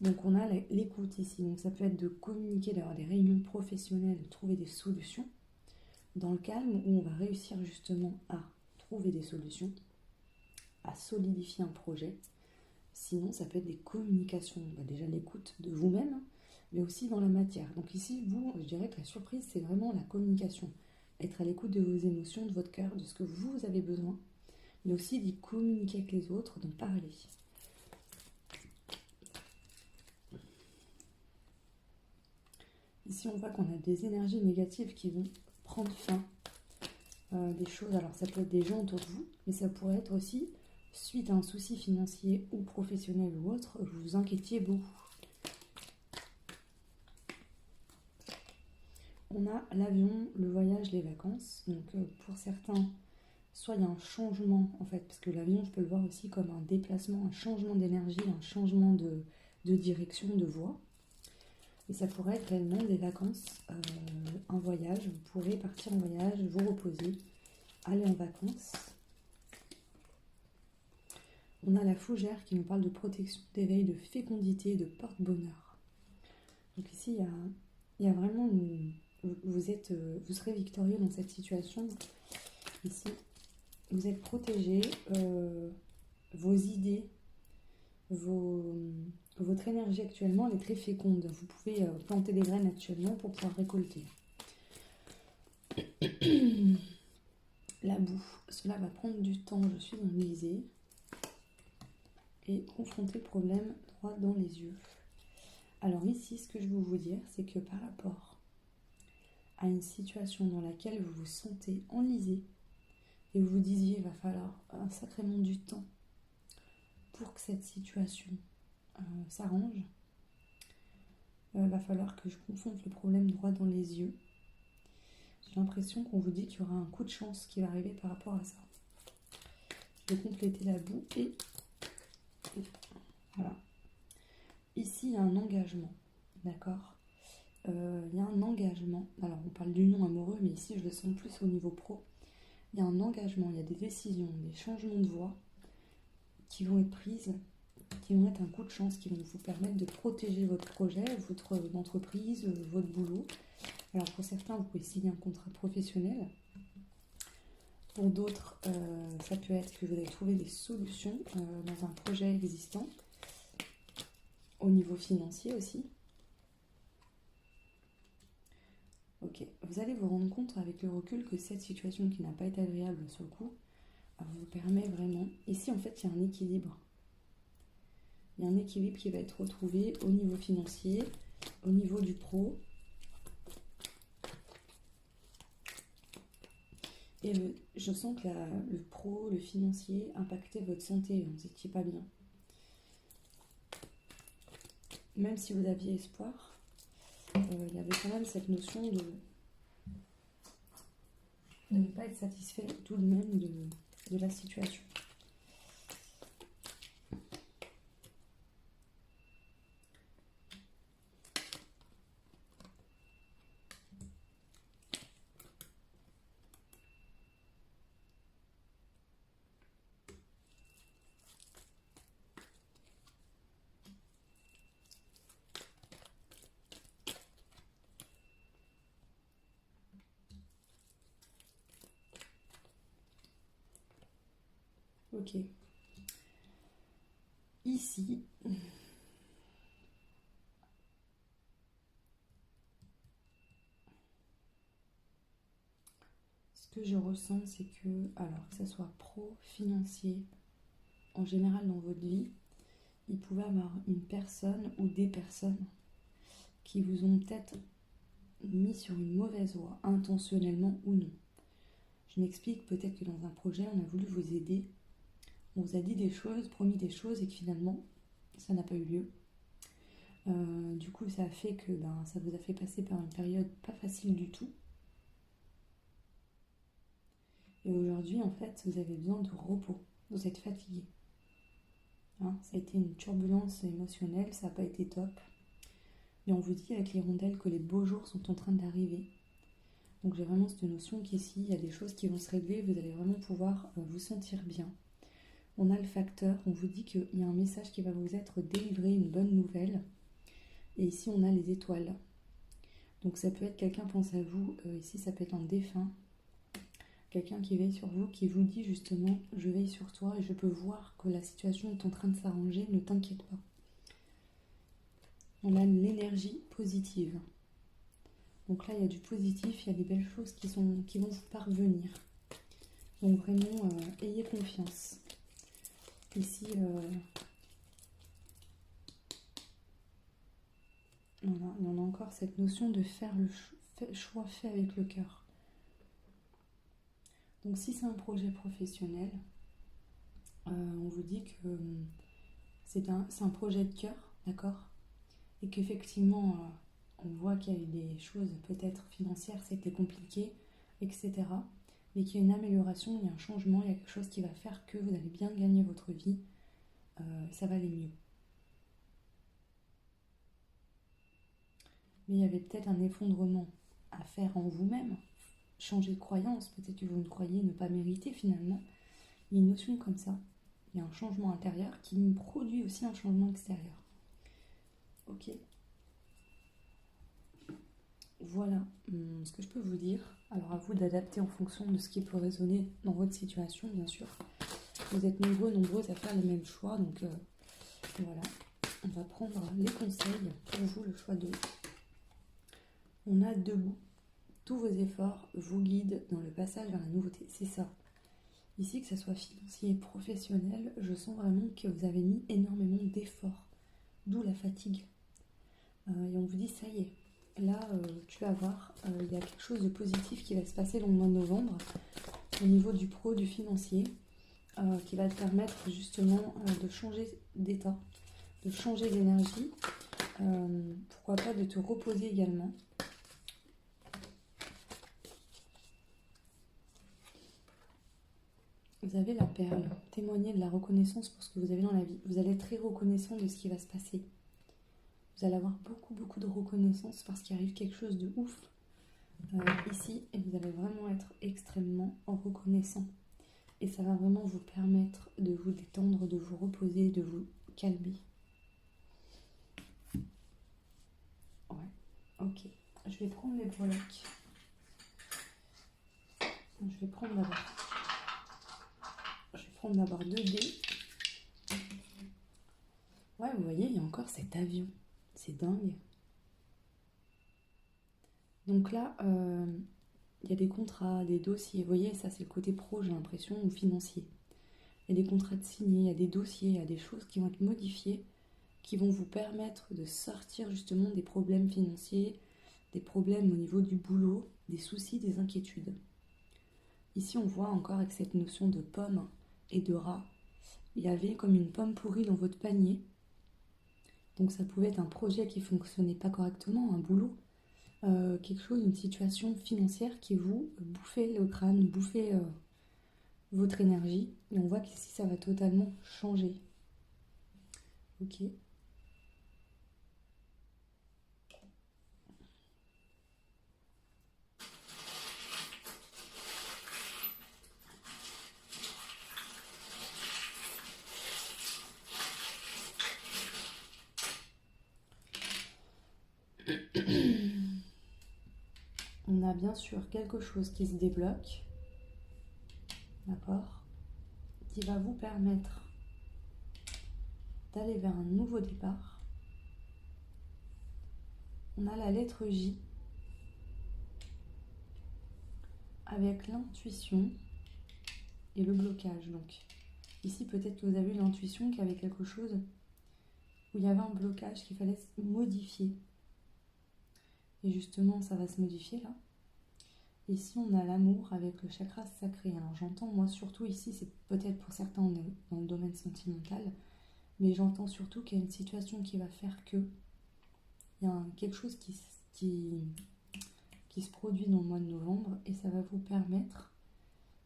Donc on a l'écoute ici. Donc ça peut être de communiquer, d'avoir des réunions professionnelles, de trouver des solutions dans le calme où on va réussir justement à trouver des solutions, à solidifier un projet. Sinon, ça peut être des communications. Déjà l'écoute de vous-même, mais aussi dans la matière. Donc ici, je dirais que la surprise, c'est vraiment la communication. Être à l'écoute de vos émotions, de votre cœur, de ce que vous avez besoin, mais aussi d'y communiquer avec les autres, d'en parler. Ici, on voit qu'on a des énergies négatives qui vont prendre fin. Des choses, alors ça peut être des gens autour de vous, mais ça pourrait être aussi suite à un souci financier ou professionnel ou autre, vous vous inquiétiez beaucoup. On a l'avion, le voyage, les vacances. Donc pour certains, soit il y a un changement en fait, parce que l'avion, je peux le voir aussi comme un déplacement, un changement d'énergie, un changement de direction, de voie. Et ça pourrait être réellement des vacances, un voyage. Vous pourrez partir en voyage, vous reposer, aller en vacances. On a la fougère qui nous parle de protection, d'éveil, de fécondité, de porte-bonheur. Donc ici, il y a vraiment vous serez victorieux dans cette situation. Ici, vous êtes protégé, vos idées, votre énergie actuellement, elle est très féconde. Vous pouvez planter des graines actuellement pour pouvoir récolter. La boue, cela va prendre du temps, je suis dans l'Élysée. Et confronter le problème droit dans les yeux. Alors ici, ce que je veux vous dire, c'est que par rapport à une situation dans laquelle vous vous sentez enlisé et vous vous disiez il va falloir sacrément du temps pour que cette situation s'arrange, va falloir que je confronte le problème droit dans les yeux. J'ai l'impression qu'on vous dit qu'il y aura un coup de chance qui va arriver par rapport à ça. Je vais compléter la boue et voilà. Ici, il y a un engagement, d'accord ? Il y a un engagement. Alors, on parle d'union amoureuse, mais ici, je le sens plus au niveau pro. Il y a un engagement, il y a des décisions, des changements de voie qui vont être prises, qui vont être un coup de chance, qui vont vous permettre de protéger votre projet, votre entreprise, votre boulot. Alors, pour certains, vous pouvez signer un contrat professionnel. Pour d'autres, ça peut être que vous allez trouver des solutions dans un projet existant, au niveau financier aussi. Ok, vous allez vous rendre compte avec le recul que cette situation qui n'a pas été agréable sur le coup vous permet vraiment... Ici, en fait, il y a un équilibre. Il y a un équilibre qui va être retrouvé au niveau financier, au niveau du pro. Et je sens que le pro, le financier, impactait votre santé, vous n'étiez pas bien. Même si vous aviez espoir, il y avait quand même cette notion de ne pas être satisfait tout de même de la situation. Ok. ici, ce que je ressens, c'est que, alors que ce soit pro, financier, en général dans votre vie, il pouvait y avoir une personne ou des personnes qui vous ont peut-être mis sur une mauvaise voie, intentionnellement ou non. Je m'explique, peut-être que dans un projet, on a voulu vous aider, on vous a dit des choses, promis des choses, et que finalement, ça n'a pas eu lieu. Du coup, ça a fait que ça vous a fait passer par une période pas facile du tout. Et aujourd'hui, en fait, vous avez besoin de repos. Vous êtes fatigué. Hein, ça a été une turbulence émotionnelle, ça n'a pas été top. Mais on vous dit avec l'hirondelle que les beaux jours sont en train d'arriver. Donc j'ai vraiment cette notion qu'ici, il y a des choses qui vont se régler, vous allez vraiment pouvoir vous sentir bien. On a le facteur, on vous dit qu'il y a un message qui va vous être délivré, une bonne nouvelle. Et ici, on a les étoiles. Donc ça peut être quelqu'un pense à vous, ici ça peut être un défunt. Quelqu'un qui veille sur vous, qui vous dit justement, je veille sur toi et je peux voir que la situation est en train de s'arranger, ne t'inquiète pas. On a l'énergie positive. Donc là, il y a du positif, il y a des belles choses qui vont vous parvenir. Donc vraiment, ayez confiance. Ici, voilà, on a encore cette notion de faire le choix fait avec le cœur. Donc si c'est un projet professionnel, on vous dit que c'est un projet de cœur, d'accord? Et qu'effectivement, on voit qu'il y a eu des choses peut-être financières, c'était compliqué, etc. Mais qu'il y a une amélioration, il y a un changement, il y a quelque chose qui va faire que vous allez bien gagner votre vie, ça va aller mieux. Mais il y avait peut-être un effondrement à faire en vous-même, changer de croyance, peut-être que vous ne croyez ne pas mériter finalement. Il y a une notion comme ça, il y a un changement intérieur qui produit aussi un changement extérieur. Ok. Voilà ce que je peux vous dire. Alors à vous d'adapter en fonction de ce qui peut résonner dans votre situation, bien sûr. Vous êtes nombreuses à faire les mêmes choix, donc voilà. On va prendre les conseils pour vous, le choix de. On a debout. Tous vos efforts vous guident dans le passage vers la nouveauté. C'est ça. Ici, que ce soit financier et professionnel, je sens vraiment que vous avez mis énormément d'efforts. D'où la fatigue. Et on vous dit, ça y est. Là, tu vas voir, il y a quelque chose de positif qui va se passer dans le mois de novembre au niveau du pro, du financier, qui va te permettre justement de changer d'état, de changer d'énergie, pourquoi pas de te reposer également. Vous avez la perle, témoignez de la reconnaissance pour ce que vous avez dans la vie. Vous allez être très reconnaissant de ce qui va se passer. Vous allez avoir beaucoup de reconnaissance parce qu'il arrive quelque chose de ouf ici et vous allez vraiment être extrêmement reconnaissant. Et ça va vraiment vous permettre de vous détendre, de vous reposer, de vous calmer. Ouais, ok. Je vais prendre les breloques. Je vais prendre d'abord 2 dés. Ouais, vous voyez, il y a encore cet avion. C'est dingue. Donc là, il y a des contrats, des dossiers. Vous voyez, ça c'est le côté pro, j'ai l'impression, ou financier. Il y a des contrats de signer, il y a des dossiers, il y a des choses qui vont être modifiées, qui vont vous permettre de sortir justement des problèmes financiers, des problèmes au niveau du boulot, des soucis, des inquiétudes. Ici, on voit encore avec cette notion de pomme et de rat. Il y avait comme une pomme pourrie dans votre panier. Donc ça pouvait être un projet qui ne fonctionnait pas correctement, un boulot, quelque chose, une situation financière qui vous bouffait le crâne, bouffait votre énergie. Et on voit qu'ici, ça va totalement changer. Ok. On a bien sûr quelque chose qui se débloque, d'accord, qui va vous permettre d'aller vers un nouveau départ. On a la lettre J avec l'intuition et le blocage. Donc ici, peut-être que vous avez eu l'intuition qu'il y avait quelque chose où il y avait un blocage qu'il fallait modifier. Et justement, ça va se modifier là. Ici, on a l'amour avec le chakra sacré. Alors j'entends, moi surtout ici, c'est peut-être pour certains, on est dans le domaine sentimental, mais j'entends surtout qu'il y a une situation qui va faire que il y a quelque chose qui se produit dans le mois de novembre et ça va vous permettre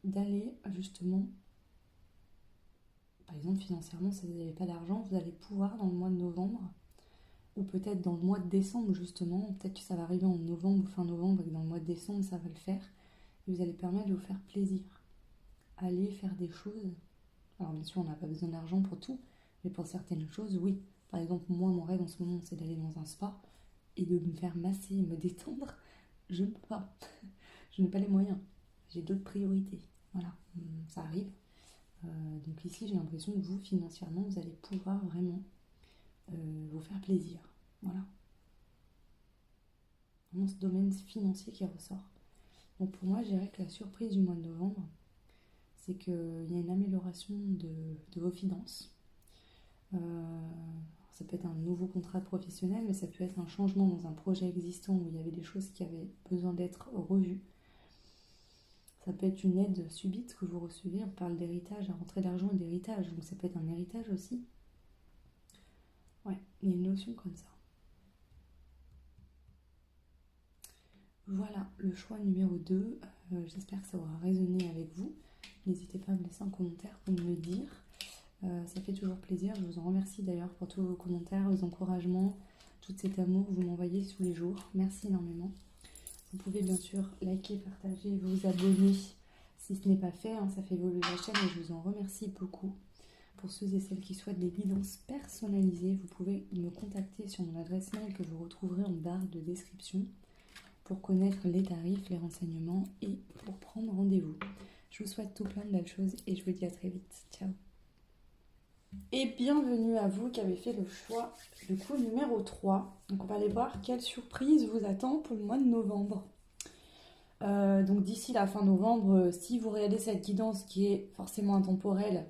d'aller justement, par exemple financièrement, si vous n'avez pas d'argent, vous allez pouvoir dans le mois de novembre, ou peut-être dans le mois de décembre justement, peut-être que ça va arriver en novembre ou fin novembre et que dans le mois de décembre ça va le faire, et vous allez permettre de vous faire plaisir, aller faire des choses. Alors bien sûr on n'a pas besoin d'argent pour tout, mais pour certaines choses oui. Par exemple moi mon rêve en ce moment c'est d'aller dans un spa et de me faire masser et me détendre. Je ne peux pas, je n'ai pas les moyens, j'ai d'autres priorités, voilà, ça arrive. Donc ici j'ai l'impression que vous financièrement vous allez pouvoir vraiment vous faire plaisir, voilà. Vraiment ce domaine financier qui ressort. Donc pour moi je dirais que la surprise du mois de novembre, c'est qu'il y a une amélioration de vos finances. Ça peut être un nouveau contrat professionnel, mais ça peut être un changement dans un projet existant où il y avait des choses qui avaient besoin d'être revues. Ça peut être une aide subite que vous recevez, on parle d'héritage, la rentrée d'argent et d'héritage, donc ça peut être un héritage aussi. Ouais, il y a une notion comme ça. Voilà, le choix numéro 2, j'espère que ça aura résonné avec vous. N'hésitez pas à me laisser un commentaire pour me le dire. Ça fait toujours plaisir, je vous en remercie d'ailleurs pour tous vos commentaires, vos encouragements, tout cet amour que vous m'envoyez tous les jours. Merci énormément. Vous pouvez bien sûr liker, partager, vous abonner si ce n'est pas fait, hein, ça fait évoluer la chaîne et je vous en remercie beaucoup. Pour ceux et celles qui souhaitent des guidances personnalisées, vous pouvez me contacter sur mon adresse mail que vous retrouverez en barre de description pour connaître les tarifs, les renseignements et pour prendre rendez-vous. Je vous souhaite tout plein de belles choses et je vous dis à très vite. Ciao. Et bienvenue à vous qui avez fait le choix du coup numéro 3. Donc on va aller voir quelle surprise vous attend pour le mois de novembre. Donc d'ici la fin novembre, si vous regardez cette guidance qui est forcément intemporelle,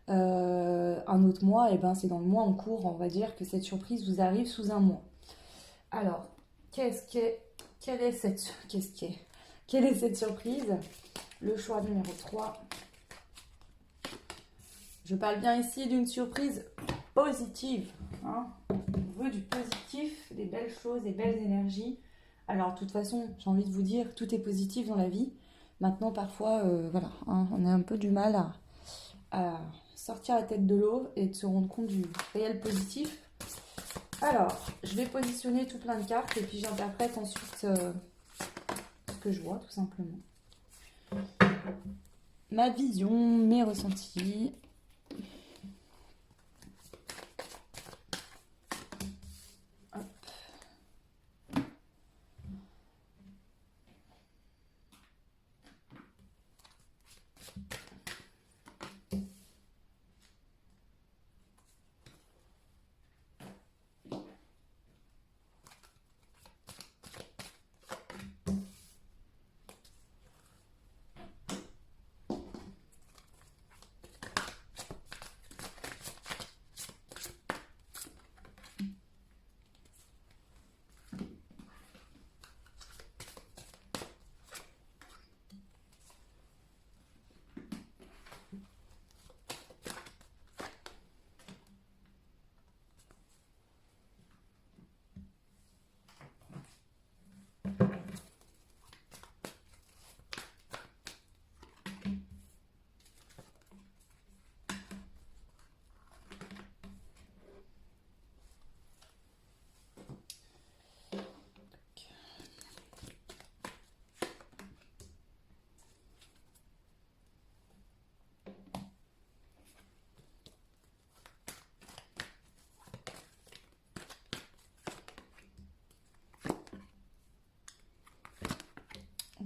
un autre mois, et ben c'est dans le mois en cours, on va dire que cette surprise vous arrive sous un mois. Alors, quelle est cette surprise? Le choix numéro 3. Je parle bien ici d'une surprise positive. Hein, on veut du positif, des belles choses, des belles énergies. Alors, de toute façon, j'ai envie de vous dire, tout est positif dans la vie. Maintenant, parfois, voilà, hein, on a un peu du mal à sortir la tête de l'eau et de se rendre compte du réel positif. Alors, je vais positionner tout plein de cartes et puis j'interprète ensuite ce que je vois, tout simplement. Ma vision, mes ressentis.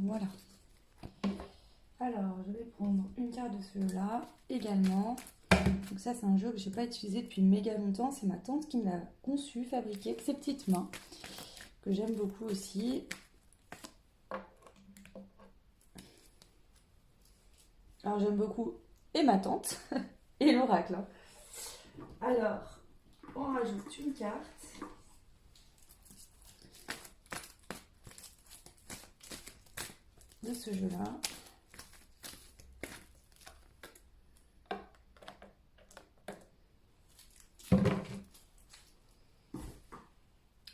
Voilà. Alors, je vais prendre une carte de ceux-là également. Donc ça, c'est un jeu que je n'ai pas utilisé depuis méga longtemps. C'est ma tante qui me l'a conçu, fabriqué avec ses petites mains, que j'aime beaucoup aussi. Alors j'aime beaucoup et ma tante et l'oracle. Alors, on rajoute une carte. De ce jeu-là.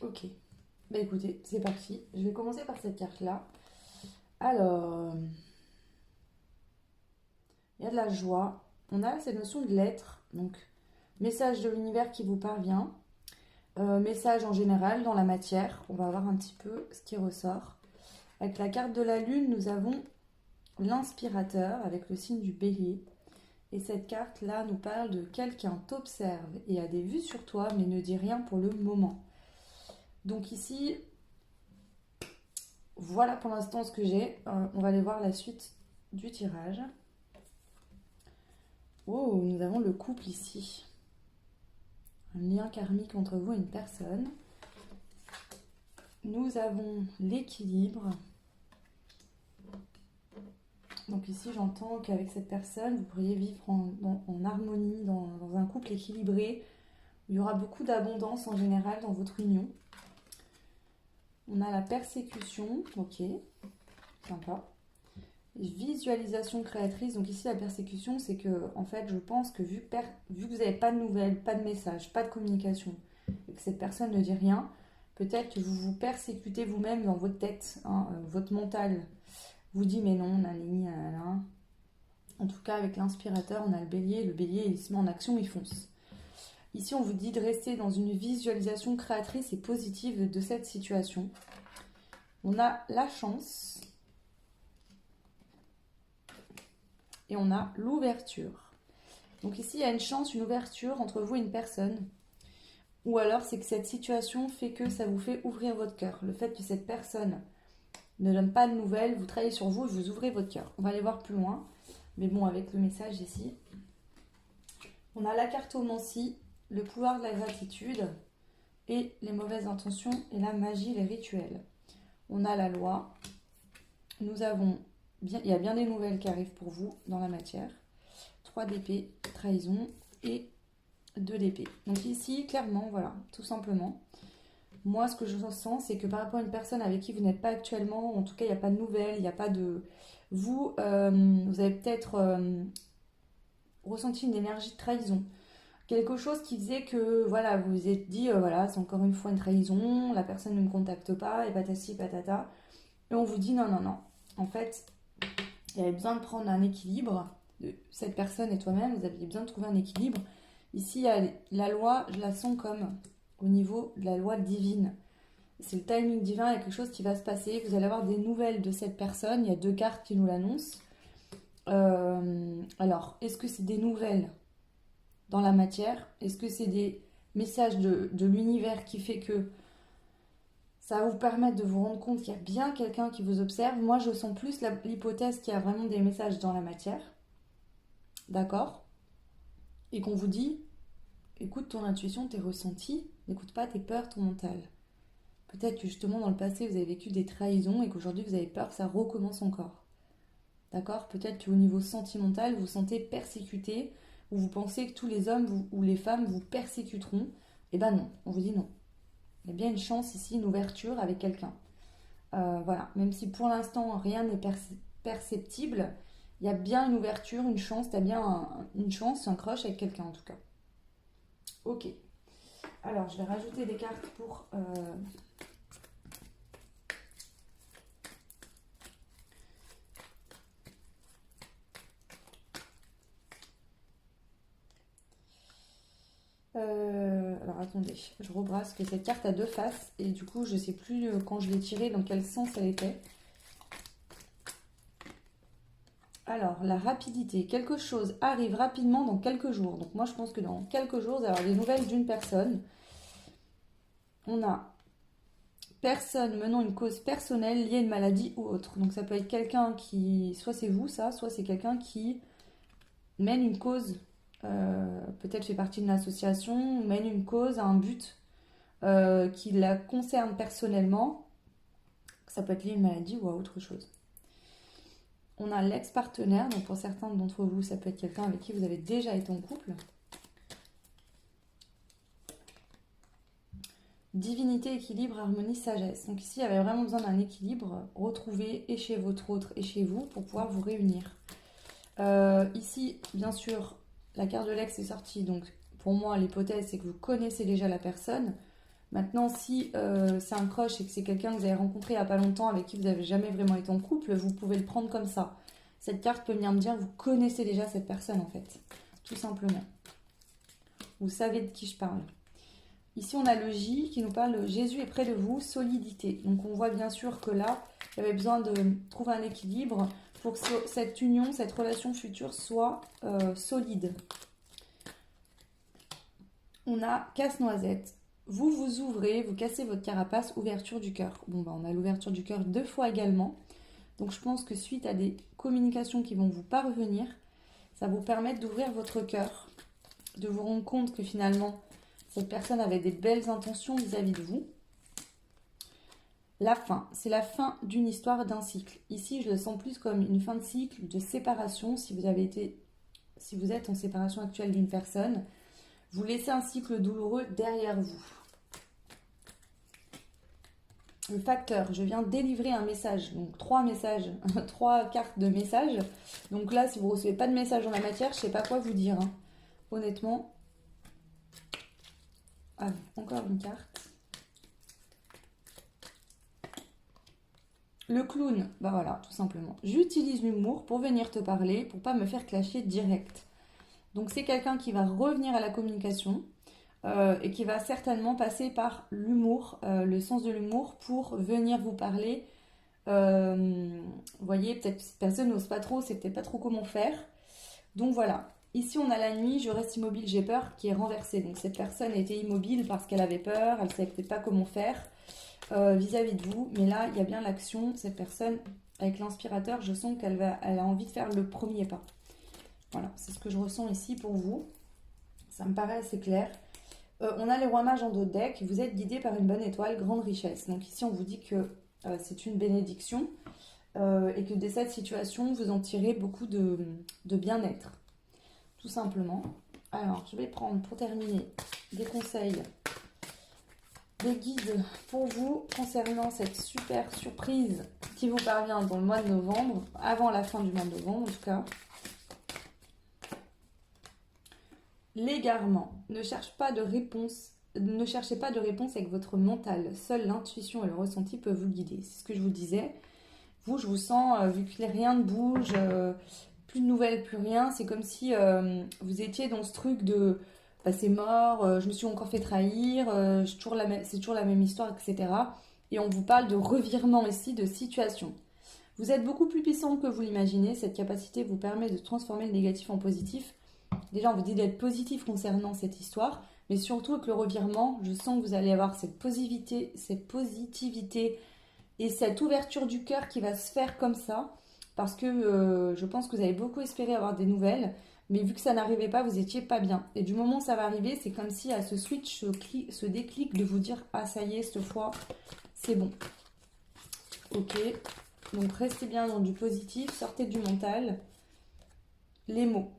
Ok. Bah écoutez, c'est parti. Je vais commencer par cette carte-là. Alors, il y a de la joie. On a cette notion de l'être. Donc, message de l'univers qui vous parvient. Message en général dans la matière. On va voir un petit peu ce qui ressort. Avec la carte de la lune, nous avons l'inspirateur avec le signe du bélier. Et cette carte-là nous parle de quelqu'un t'observe et a des vues sur toi, mais ne dit rien pour le moment. Donc ici, voilà pour l'instant ce que j'ai. On va aller voir la suite du tirage. Oh, nous avons le couple ici. Un lien karmique entre vous et une personne. Nous avons l'équilibre. Donc ici, j'entends qu'avec cette personne, vous pourriez vivre en harmonie, dans un couple équilibré. Il y aura beaucoup d'abondance en général dans votre union. On a la persécution, ok, sympa. Visualisation créatrice, donc ici la persécution, c'est que, en fait, je pense que vu que vous n'avez pas de nouvelles, pas de messages, pas de communication, et que cette personne ne dit rien, peut-être que vous vous persécutez vous-même dans votre tête, hein, votre mental vous dit mais non, nanani, nanana. En tout cas, avec l'inspirateur, on a le bélier, il se met en action, il fonce. Ici, on vous dit de rester dans une visualisation créatrice et positive de cette situation. On a la chance et on a l'ouverture. Donc ici, il y a une chance, une ouverture entre vous et une personne. Ou alors, c'est que cette situation fait que ça vous fait ouvrir votre cœur. Le fait que cette personne ne donne pas de nouvelles, vous travaillez sur vous et vous ouvrez votre cœur. On va aller voir plus loin. Mais bon, avec le message ici. On a la cartomancie, le pouvoir de la gratitude et les mauvaises intentions et la magie, les rituels. On a la loi. Nous avons, il y a bien des nouvelles qui arrivent pour vous dans la matière. 3 d'épée, trahison et 2 d'épée. Donc ici, clairement, voilà, tout simplement. Moi, ce que je ressens, c'est que par rapport à une personne avec qui vous n'êtes pas actuellement, en tout cas, il n'y a pas de nouvelles, il n'y a pas de... Vous avez peut-être ressenti une énergie de trahison. Quelque chose qui faisait que, voilà, vous vous êtes dit, voilà, c'est encore une fois une trahison, la personne ne me contacte pas, et patati patata. Et on vous dit, non, non, non. En fait, il y avait besoin de prendre un équilibre. Cette personne et toi-même, vous aviez besoin de trouver un équilibre. Ici, la loi, je la sens comme au niveau de la loi divine. C'est le timing divin, il y a quelque chose qui va se passer. Vous allez avoir des nouvelles de cette personne. Il y a 2 cartes qui nous l'annoncent. Alors, est-ce que c'est des nouvelles dans la matière? Est-ce que c'est des messages de l'univers qui fait que ça va vous permettre de vous rendre compte qu'il y a bien quelqu'un qui vous observe? Moi, je sens plus l'hypothèse qu'il y a vraiment des messages dans la matière. D'accord? Et qu'on vous dit, écoute ton intuition, tes ressentis, n'écoute pas tes peurs, ton mental. Peut-être que justement dans le passé vous avez vécu des trahisons et qu'aujourd'hui vous avez peur que ça recommence encore. D'accord? Peut-être qu'au niveau sentimental vous vous sentez persécuté ou vous pensez que tous les hommes ou les femmes vous persécuteront. Eh ben non, on vous dit non. Il y a bien une chance ici, une ouverture avec quelqu'un. Voilà, même si pour l'instant rien n'est perceptible, il y a bien une ouverture, une chance, tu as bien une chance, un crush avec quelqu'un en tout cas. Ok. Alors, je vais rajouter des cartes pour... Alors, attendez, je rebrasse que cette carte a 2 faces et du coup, je ne sais plus quand je l'ai tirée, dans quel sens elle était. Alors, la rapidité. Quelque chose arrive rapidement dans quelques jours. Donc, moi, je pense que dans quelques jours, vous allez avoir des nouvelles d'une personne. On a personne menant une cause personnelle liée à une maladie ou autre. Donc, ça peut être quelqu'un qui... Soit c'est vous, ça, soit c'est quelqu'un qui mène une cause peut-être fait partie d'une association, mène une cause, a un but qui la concerne personnellement. Ça peut être lié à une maladie ou à autre chose. On a l'ex-partenaire, donc pour certains d'entre vous, ça peut être quelqu'un avec qui vous avez déjà été en couple. Divinité, équilibre, harmonie, sagesse. Donc ici, il y avait vraiment besoin d'un équilibre retrouvé et chez votre autre et chez vous pour pouvoir vous réunir. Ici, bien sûr, la carte de l'ex est sortie. Donc pour moi, l'hypothèse, c'est que vous connaissez déjà la personne. Maintenant, si c'est un crush et que c'est quelqu'un que vous avez rencontré il n'y a pas longtemps, avec qui vous n'avez jamais vraiment été en couple, vous pouvez le prendre comme ça. Cette carte peut venir me dire que vous connaissez déjà cette personne en fait, tout simplement. Vous savez de qui je parle. Ici, on a le J qui nous parle de Jésus est près de vous, solidité. Donc on voit bien sûr que là, il y avait besoin de trouver un équilibre pour que cette union, cette relation future soit solide. On a casse-noisette. Vous vous ouvrez, vous cassez votre carapace, ouverture du cœur. Bon, on a l'ouverture du cœur 2 fois également. Donc je pense que suite à des communications qui vont vous parvenir, ça va vous permettre d'ouvrir votre cœur, de vous rendre compte que finalement, cette personne avait des belles intentions vis-à-vis de vous. La fin, c'est la fin d'une histoire, d'un cycle. Ici, je le sens plus comme une fin de cycle, de séparation. Si vous êtes en séparation actuelle d'une personne, vous laissez un cycle douloureux derrière vous. Le facteur, je viens délivrer un message, donc 3 messages, 3 cartes de messages. Donc là, si vous ne recevez pas de message dans la matière, je ne sais pas quoi vous dire. Hein. Honnêtement. Ah, encore une carte. Le clown, bah voilà, tout simplement. J'utilise l'humour pour venir te parler, pour pas me faire clasher direct. Donc c'est quelqu'un qui va revenir à la communication. Et qui va certainement passer par l'humour, le sens de l'humour pour venir vous parler. Vous voyez, peut-être cette personne n'ose pas trop, sait peut-être pas trop comment faire. Donc voilà, ici on a la nuit, je reste immobile, j'ai peur, qui est renversée. Donc cette personne était immobile parce qu'elle avait peur, elle ne savait peut-être pas comment faire vis-à-vis de vous. Mais là, il y a bien l'action, cette personne, avec l'inspirateur, je sens qu'elle a envie de faire le premier pas. Voilà, c'est ce que je ressens ici pour vous. Ça me paraît assez clair. On a les rois mages en dos de deck. Vous êtes guidé par une bonne étoile, grande richesse. Donc ici, on vous dit que c'est une bénédiction et que de cette situation, vous en tirez beaucoup de bien-être. Tout simplement. Alors, je vais prendre pour terminer des conseils, des guides pour vous concernant cette super surprise qui vous parvient dans le mois de novembre, avant la fin du mois de novembre en tout cas. L'égarement. Ne cherchez pas de réponse avec votre mental. Seule l'intuition et le ressenti peuvent vous guider. C'est ce que je vous disais. Vous, je vous sens, vu que rien ne bouge, plus de nouvelles, plus rien. C'est comme si vous étiez dans ce truc de bah, c'est mort, je me suis encore fait trahir, c'est toujours la même histoire, etc. Et on vous parle de revirement ici, de situation. Vous êtes beaucoup plus puissant que vous l'imaginez. Cette capacité vous permet de transformer le négatif en positif. Déjà, on vous dit d'être positif concernant cette histoire, mais surtout avec le revirement, je sens que vous allez avoir cette positivité et cette ouverture du cœur qui va se faire comme ça, parce que je pense que vous avez beaucoup espéré avoir des nouvelles, mais vu que ça n'arrivait pas, vous n'étiez pas bien. Et du moment où ça va arriver, c'est comme si à ce switch, ce déclic de vous dire « Ah, ça y est, cette fois, c'est bon ». Ok, donc restez bien dans du positif, sortez du mental. Les mots.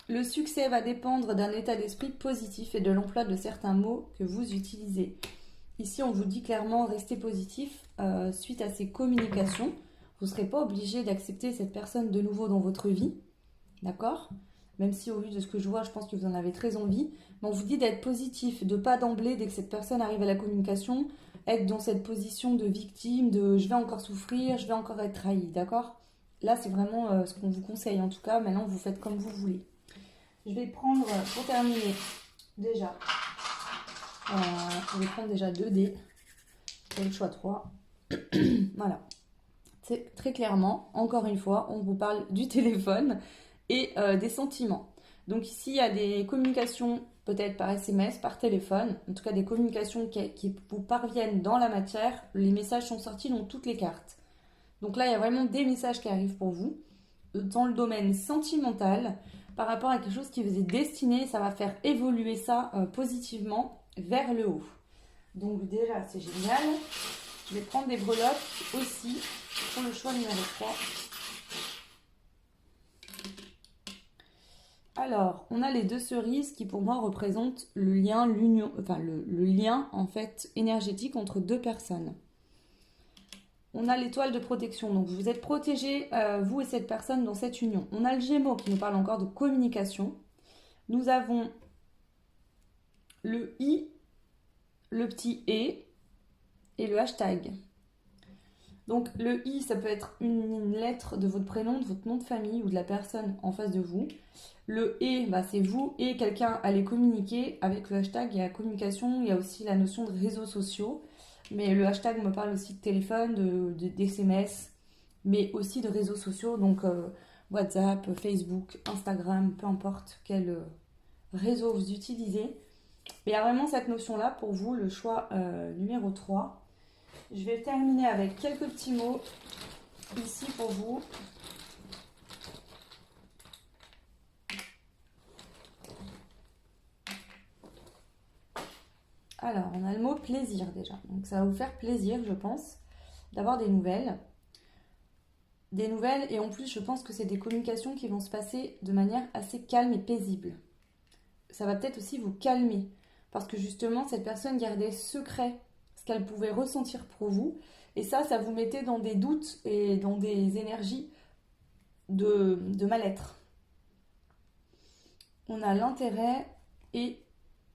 Le succès va dépendre d'un état d'esprit positif et de l'emploi de certains mots que vous utilisez. Ici, on vous dit clairement, restez positif suite à ces communications. Vous ne serez pas obligé d'accepter cette personne de nouveau dans votre vie, d'accord ? Même si au vu de ce que je vois, je pense que vous en avez très envie. Mais on vous dit d'être positif, de pas d'emblée, dès que cette personne arrive à la communication, être dans cette position de victime, de je vais encore souffrir, je vais encore être trahi, d'accord ? Là, c'est vraiment ce qu'on vous conseille en tout cas. Maintenant, vous faites comme vous voulez. Je vais prendre, pour terminer, déjà, je vais prendre déjà 2 dés. J'ai le choix 3. Voilà. C'est très clairement, encore une fois, on vous parle du téléphone et des sentiments. Donc ici, il y a des communications, peut-être par SMS, par téléphone, en tout cas des communications qui vous parviennent dans la matière. Les messages sont sortis dans toutes les cartes. Donc là, il y a vraiment des messages qui arrivent pour vous dans le domaine sentimental. par rapport à quelque chose qui vous est destiné. Ça va faire évoluer ça positivement vers le haut. Donc déjà, c'est génial. Je vais prendre des breloques aussi pour le choix numéro 3. Alors, on a les 2 cerises qui pour moi représentent le lien, l'union, enfin le lien en fait énergétique entre 2 personnes. On a l'étoile de protection, donc vous êtes protégés, vous et cette personne, dans cette union. On a le Gémeaux qui nous parle encore de communication. Nous avons le I, le petit et le hashtag. Donc le I, ça peut être une lettre de votre prénom, de votre nom de famille ou de la personne en face de vous. Le E, c'est vous et quelqu'un allez communiquer. Avec le hashtag, il y a la communication, il y a aussi la notion de réseaux sociaux. Mais le hashtag me parle aussi de téléphone, d'SMS, mais aussi de réseaux sociaux, donc WhatsApp, Facebook, Instagram, peu importe quel réseau vous utilisez. Il y a vraiment cette notion-là pour vous, le choix numéro 3. Je vais terminer avec quelques petits mots ici pour vous. Alors, on a le mot plaisir déjà. Donc, ça va vous faire plaisir, je pense, d'avoir des nouvelles. Des nouvelles, et en plus, je pense que c'est des communications qui vont se passer de manière assez calme et paisible. Ça va peut-être aussi vous calmer, parce que justement, cette personne gardait secret ce qu'elle pouvait ressentir pour vous. Et ça vous mettait dans des doutes et dans des énergies de mal-être. On a l'intérêt et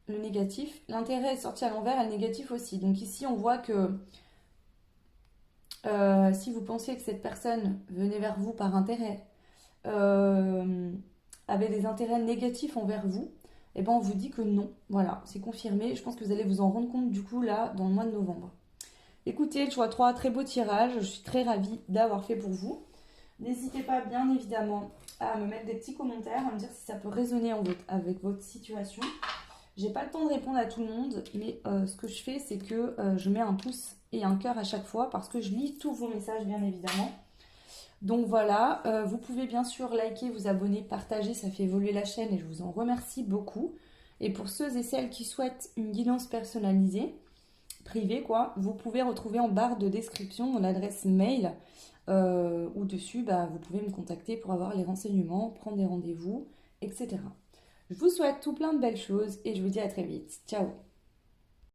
le négatif. L'intérêt est sorti à l'envers et le négatif aussi. Donc ici, on voit que si vous pensiez que cette personne venait vers vous par intérêt, avait des intérêts négatifs envers vous, eh ben on vous dit que non. Voilà, c'est confirmé. Je pense que vous allez vous en rendre compte du coup là, dans le mois de novembre. Écoutez, le choix 3, très beau tirage. Je suis très ravie d'avoir fait pour vous. N'hésitez pas bien évidemment à me mettre des petits commentaires, à me dire si ça peut résonner avec votre situation. J'ai pas le temps de répondre à tout le monde, mais ce que je fais, c'est que je mets un pouce et un cœur à chaque fois parce que je lis tous vos messages, bien évidemment. Donc voilà, vous pouvez bien sûr liker, vous abonner, partager, ça fait évoluer la chaîne et je vous en remercie beaucoup. Et pour ceux et celles qui souhaitent une guidance personnalisée, privée quoi, vous pouvez retrouver en barre de description mon adresse mail où dessus vous pouvez me contacter pour avoir les renseignements, prendre des rendez-vous, etc. Je vous souhaite tout plein de belles choses et je vous dis à très vite. Ciao!